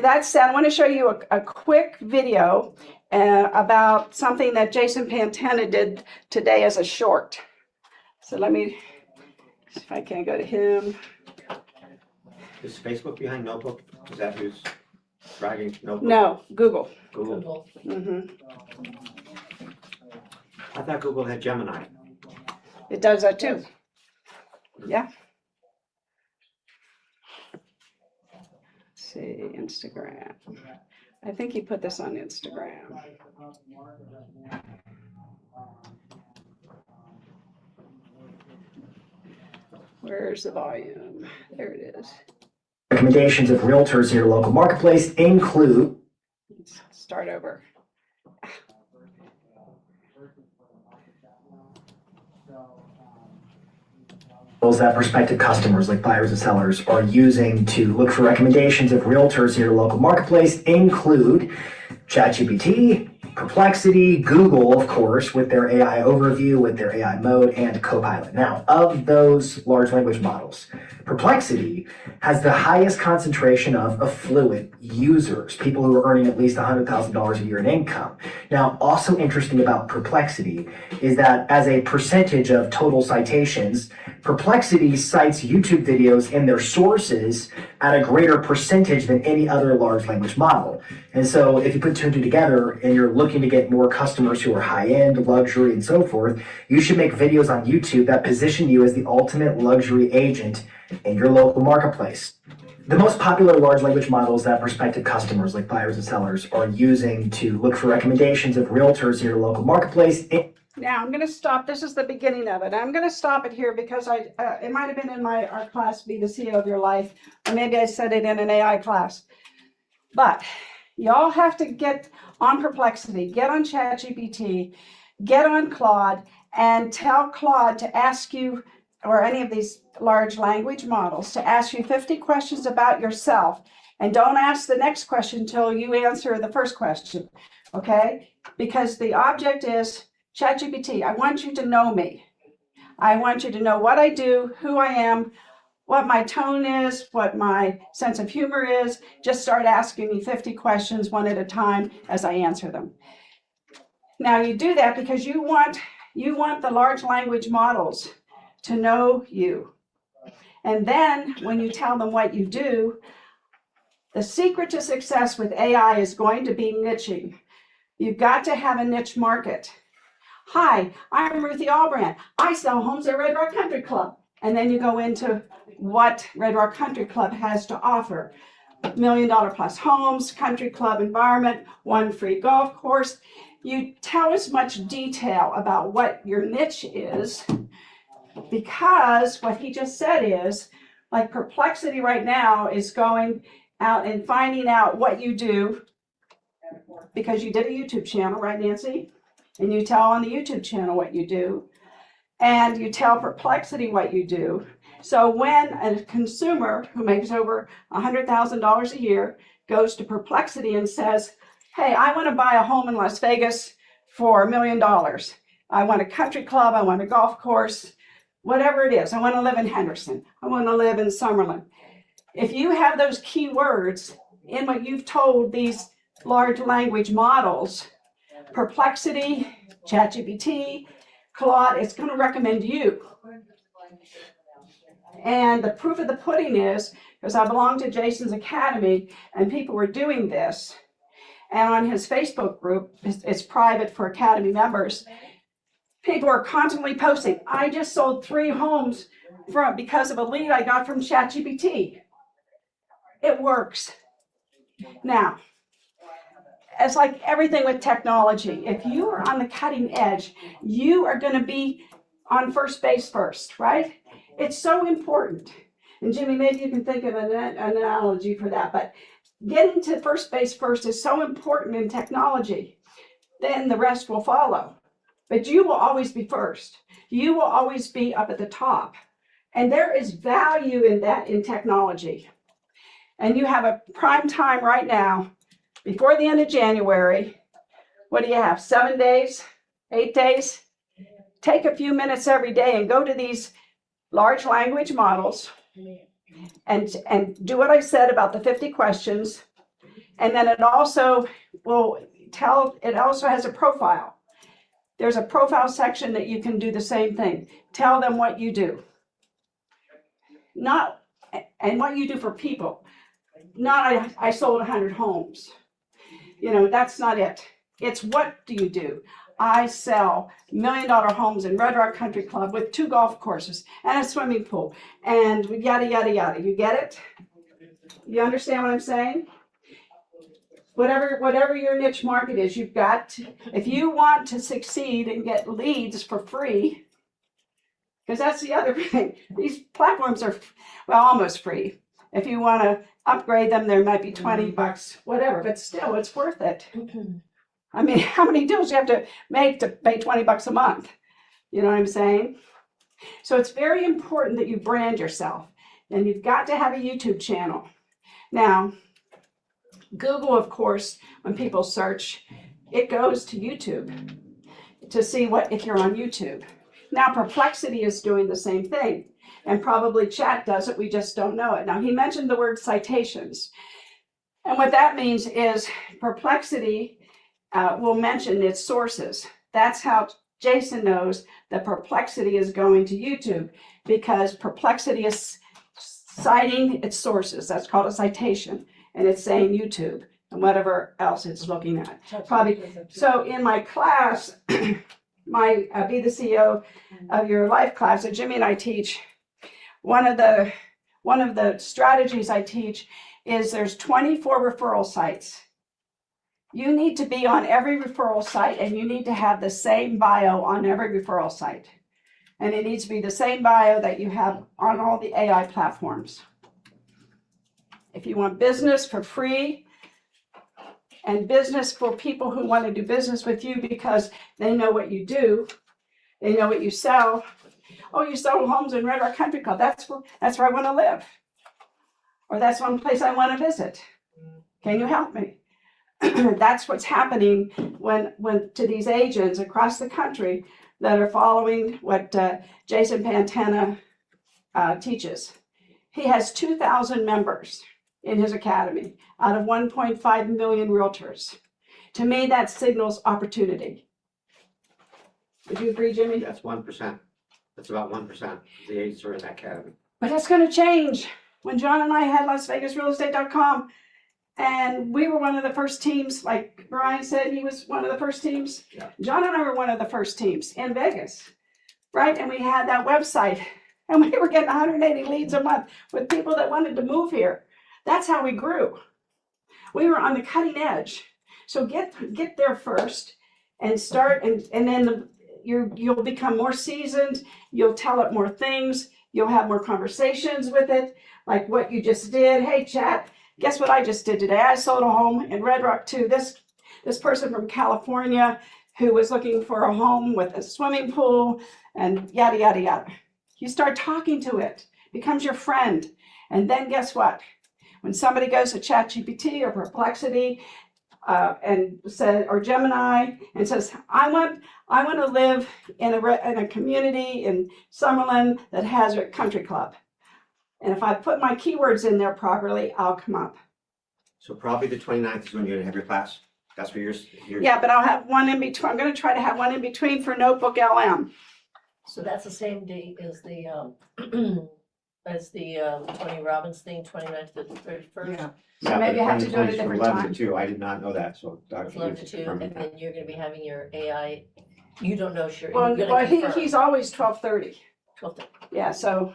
that said, I want to show you a quick video about something that Jason Pantena did today as a short. So let me see if I can go to him. Is Facebook behind Notebook? Is that who's dragging Notebook? No, Google. Google. Mm-hmm. I thought Google had Gemini. It does that too. Yeah. Let's see, Instagram. I think he put this on Instagram. Where's the volume? There it is. Recommendations of realtors in your local marketplace include Let's start over. those that prospective customers like buyers and sellers are using to look for recommendations of realtors in your local marketplace include ChatGPT, Perplexity, Google, of course, with their AI overview, with their AI mode, and Copilot. Now, of those large language models, Perplexity has the highest concentration of affluent users, people who are earning at least $100,000 a year in income. Now, also interesting about Perplexity is that as a percentage of total citations, Perplexity cites YouTube videos in their sources at a greater percentage than any other large language model. And so if you put two and two together and you're looking to get more customers who are high-end, luxury, and so forth, you should make videos on YouTube that position you as the ultimate luxury agent in your local marketplace. The most popular large language models that prospective customers, like buyers and sellers, are using to look for recommendations of realtors in your local marketplace. Now I'm going to stop. This is the beginning of it. I'm going to stop it here because it might have been in our class, Be the CEO of Your Life, or maybe I said it in an AI class. But y'all have to get on Perplexity, get on ChatGPT, get on Claude, and tell Claude to ask you, or any of these large language models, to ask you 50 questions about yourself. And don't ask the next question until you answer the first question, okay? Because the object is, ChatGPT, I want you to know me. I want you to know what I do, who I am, what my tone is, what my sense of humor is. Just start asking me 50 questions one at a time as I answer them. Now you do that because you want the large language models to know you. And then when you tell them what you do, the secret to success with AI is going to be niching. You've got to have a niche market. Hi, I'm Ruthie Allbrand. I sell homes at Red Rock Country Club. And then you go into what Red Rock Country Club has to offer. $1 million plus homes, country club environment, 1 free golf course. You tell as much detail about what your niche is, because what he just said is, like Perplexity right now is going out and finding out what you do, because you did a YouTube channel, right, Nancy? And you tell on the YouTube channel what you do, and you tell Perplexity what you do. So when a consumer who makes over $100,000 a year goes to Perplexity and says, hey, I want to buy a home in Las Vegas for $1 million. I want a country club, I want a golf course, whatever it is. I want to live in Henderson. I want to live in Summerlin. If you have those keywords in what you've told these large language models, Perplexity, ChatGPT, Claude, it's going to recommend you. And the proof of the pudding is, because I belong to Jason's Academy and people were doing this, and on his Facebook group, it's private for Academy members, people are constantly posting, I just sold 3 homes because of a lead I got from ChatGPT. It works. Now, it's like everything with technology. If you are on the cutting edge, you are going to be on first base first, right? It's so important. And Jimmy, maybe you can think of an analogy for that, but getting to first base first is so important in technology. Then the rest will follow. But you will always be first. You will always be up at the top. And there is value in that in technology. And you have a prime time right now, before the end of January. What do you have, 7 days, 8 days? Take a few minutes every day and go to these large language models and do what I said about the 50 questions. And then it also has a profile. There's a profile section that you can do the same thing. Tell them what you do. And what you do for people. Not I sold 100 homes. That's not it. It's what do you do? I sell $1 million homes in Red Rock Country Club with 2 golf courses and a swimming pool and yada, yada, yada. You get it? You understand what I'm saying? Whatever your niche market is, you've got to, if you want to succeed and get leads for free, because that's the other thing. These platforms are, almost free. If you want to upgrade them, there might be $20, whatever, but still, it's worth it. I mean, how many deals do you have to make to pay $20 a month? You know what I'm saying? So it's very important that you brand yourself, and you've got to have a YouTube channel. Now, Google, of course, when people search, it goes to YouTube to see what, if you're on YouTube. Now Perplexity is doing the same thing, and probably chat does it, we just don't know it. Now he mentioned the word citations. And what that means is Perplexity will mention its sources. That's how Jason knows that Perplexity is going to YouTube, because Perplexity is citing its sources. That's called a citation, and it's saying YouTube and whatever else it's looking at. Probably. So in my class, my Be the CEO of Your Life class that Jimmy and I teach, one of the strategies I teach is there's 24 referral sites. You need to be on every referral site, and you need to have the same bio on every referral site. And it needs to be the same bio that you have on all the AI platforms. If you want business for free and business for people who want to do business with you because they know what you do, they know what you sell. Oh, you sell homes in Red Rock Country Club. That's where I want to live. Or that's one place I want to visit. Can you help me? That's what's happening when to these agents across the country that are following what Jason Pantana teaches. He has 2,000 members in his academy out of 1.5 million realtors. To me, that signals opportunity. Would you agree, Jimmy? That's 1%. That's about 1% of the agents are in that academy. But that's going to change. When John and I had LasVegasRealEstate.com, and we were one of the first teams, like Brian said, he was one of the first teams. Yeah. John and I were one of the first teams in Vegas, right? And we had that website, and we were getting 180 leads a month with people that wanted to move here. That's how we grew. We were on the cutting edge. So get there first and start, and then you'll become more seasoned. You'll tell it more things. You'll have more conversations with it, like what you just did. Hey, chat, guess what I just did today? I sold a home in Red Rock to this person from California who was looking for a home with a swimming pool and yada, yada, yada. You start talking to it, becomes your friend. And then guess what? When somebody goes to ChatGPT or Perplexity and says, or Gemini, and says, I want to live in a community in Summerlin that has a country club. And if I put my keywords in there properly, I'll come up. So probably the 29th is when you're gonna have your class. That's for yours. Yeah, but I'll have one in between. I'm going to try to have one in between for Notebook LM. So that's the same date as the Tony Robbins thing, 29th to the 31st. Yeah. Yeah, maybe but I have to do it at a from different 11 time. to 2. I did not know that, so Dr. It's 11 to Hughes 2, confirmed and that. then you're gonna be having your AI, you don't know, sure, Well, you're gonna confirm. he's always 12:30. 12th. Yeah, so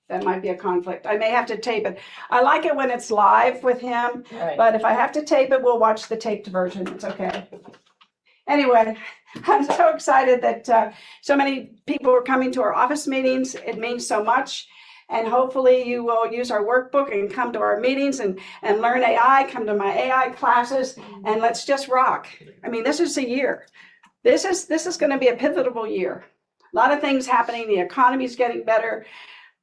that might be a conflict. I may have to tape it. I like it when it's live with him, Right. but if I have to tape it, we'll watch the taped version. It's okay. Anyway, I'm so excited that so many people are coming to our office meetings. It means so much. And hopefully you will use our workbook and come to our meetings and learn AI, come to my AI classes, and let's just rock. I mean, this is a year. This is going to be a pivotal year. A lot of things happening. The economy is getting better.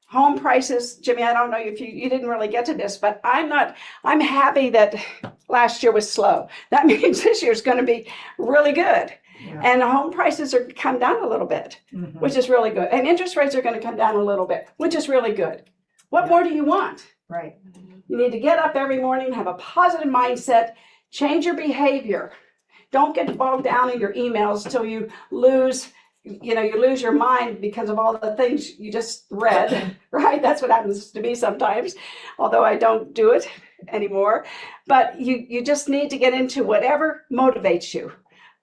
Home prices, Jimmy, I don't know if you didn't really get to this, but I'm happy that last year was slow. That means this year's going to be really good. Yeah. And home prices are come down a little bit, Mhm. which is really good. And interest rates are going to come down a little bit, which is really good. What more do you want? Right. You need to get up every morning, have a positive mindset, change your behavior. Don't get bogged down in your emails till you lose your mind because of all the things you just read, right? That's what happens to me sometimes, although I don't do it anymore. But you just need to get into whatever motivates you.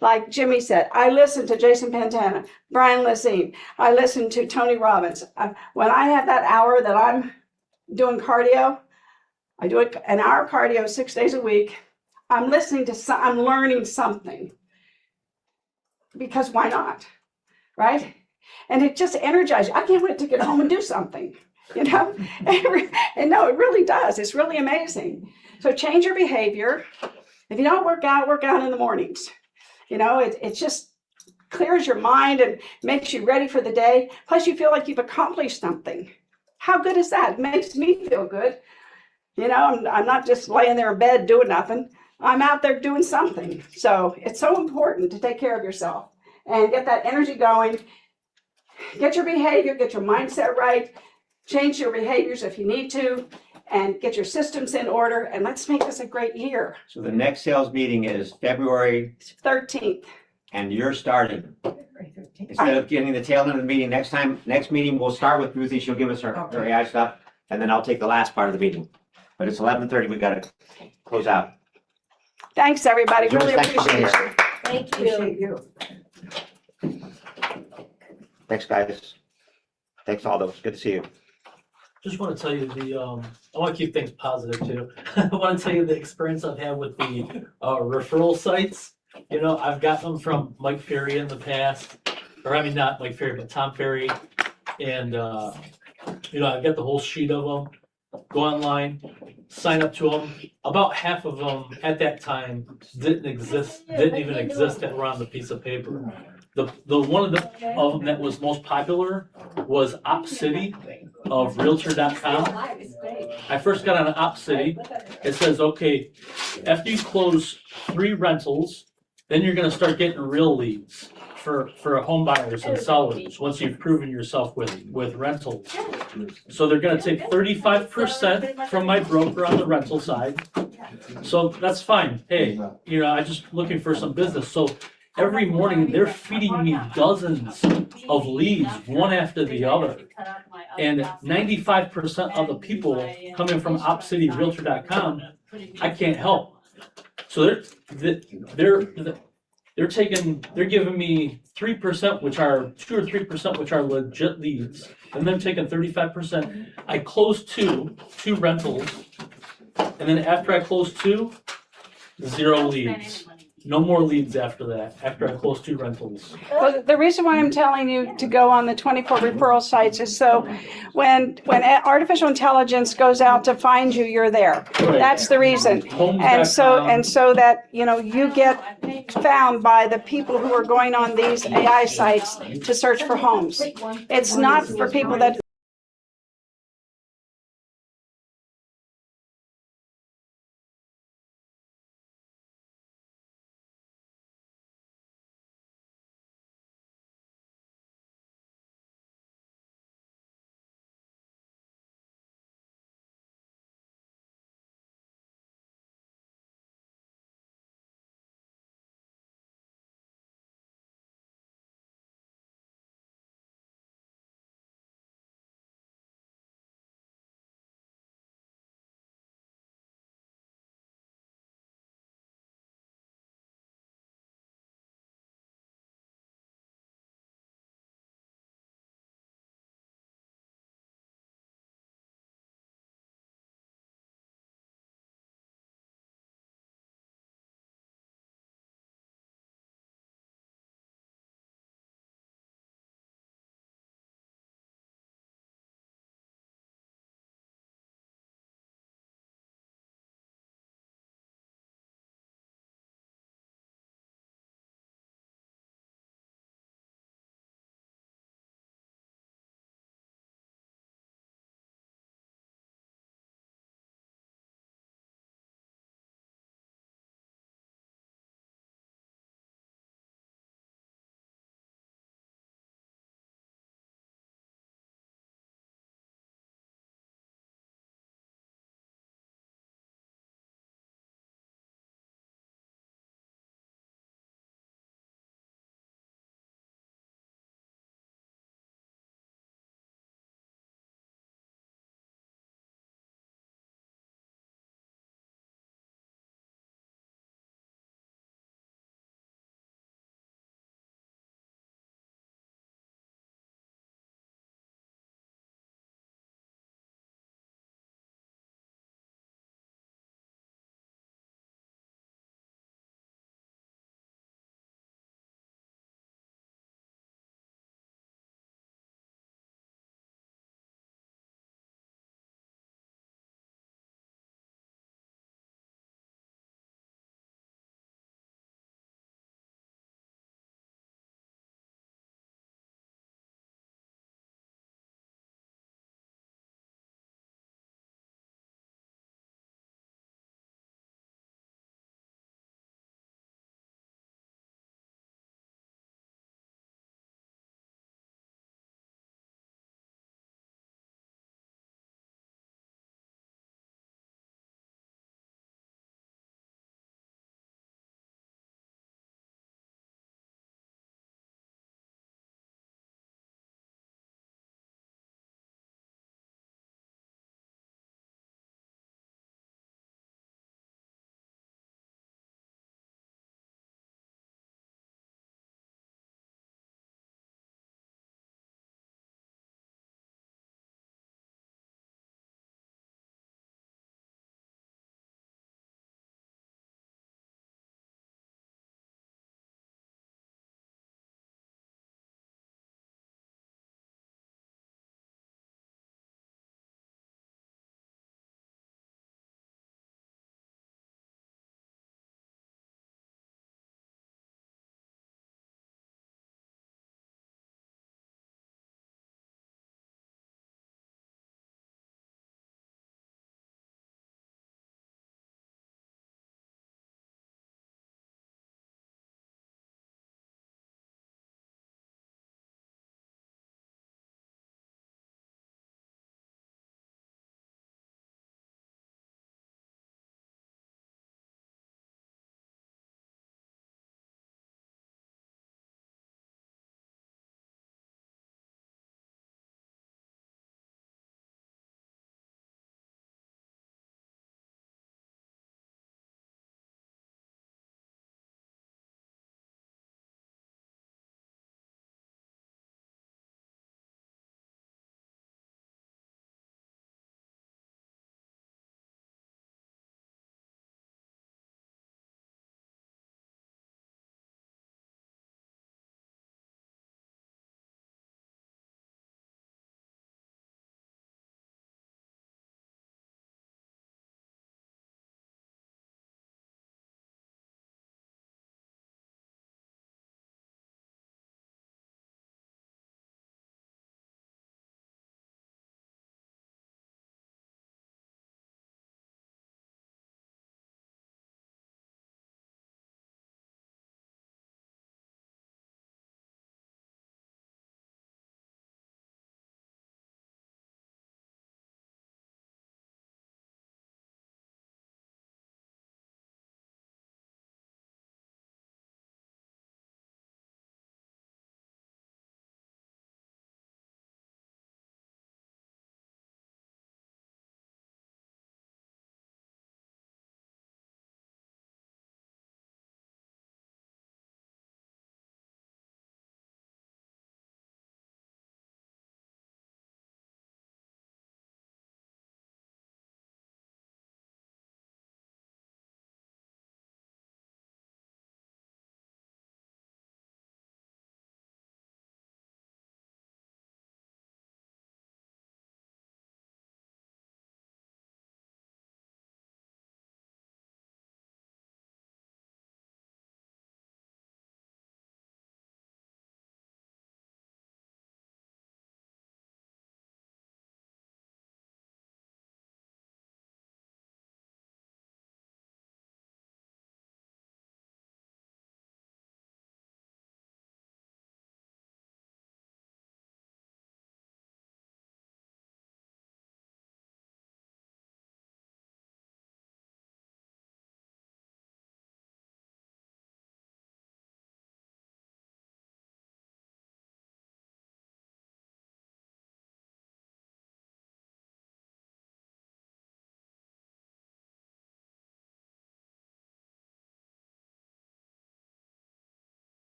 Like Jimmy said, I listen to Jason Pantana, Brian Lessine. I listen to Tony Robbins. When I have that hour that I'm doing cardio, I do it an hour cardio 6 days a week. I'm listening to I'm learning something. Because why not? Right? And it just energizes you. I can't wait to get home and do something, and no, it really does. It's really amazing. So change your behavior. If you don't work out in the mornings. It just clears your mind and makes you ready for the day. Plus you feel like you've accomplished something. How good is that? It makes me feel good. I'm not just laying there in bed doing nothing. I'm out there doing something. So it's so important to take care of yourself and get that energy going. Get your behavior, get your mindset right, change your behaviors if you need to, and get your systems in order. And let's make this a great year. So the next sales meeting is February, 13th. and you're starting. Instead of getting the tail end of the meeting, next meeting, we'll start with Ruthie. She'll give us her AI stuff, and then I'll take the last part of the meeting. But it's 11:30. We gotta close out. Thanks, everybody. Jules, Really thanks for being appreciate here. you. Thank Appreciate you. you. Thanks, guys. Thanks, Aldo. It's good to see you. Just want to tell you I want to keep things positive too. I want to tell you the experience I've had with the referral sites. You know, I've gotten them from Mike Ferry in the past, or I mean, not Mike Ferry, but Tom Ferry. And, you know, I've got the whole sheet of them. Go online, sign up to them. About half of them at that time didn't even exist that were on the piece of paper. The one of them that was most popular was OpCity of Realtor.com. I first got on OpCity. It says, okay, after you close 3 rentals, then you're gonna start getting real leads for home buyers and sellers once you've proven yourself with rentals. So they're gonna take 35% from my broker on the rental side. So that's fine. Hey, you know, I'm just looking for some business. So every morning they're feeding me dozens of leads, one after the other. And 95% of the people coming from OpCityRealtor.com, I can't help. So they're giving me 3%, which are 2 or 3%, which are legit leads, and then taking 35%. I closed two rentals, and then after I closed 2, 0 leads. No more leads after that, after I close 2 rentals. Well, the reason why I'm telling you to go on the 24 referral sites is so when artificial intelligence goes out to find you, you're there. Right. That's the reason. And so that, you know, you get found by the people who are going on these AI sites to search for homes. It's not for people that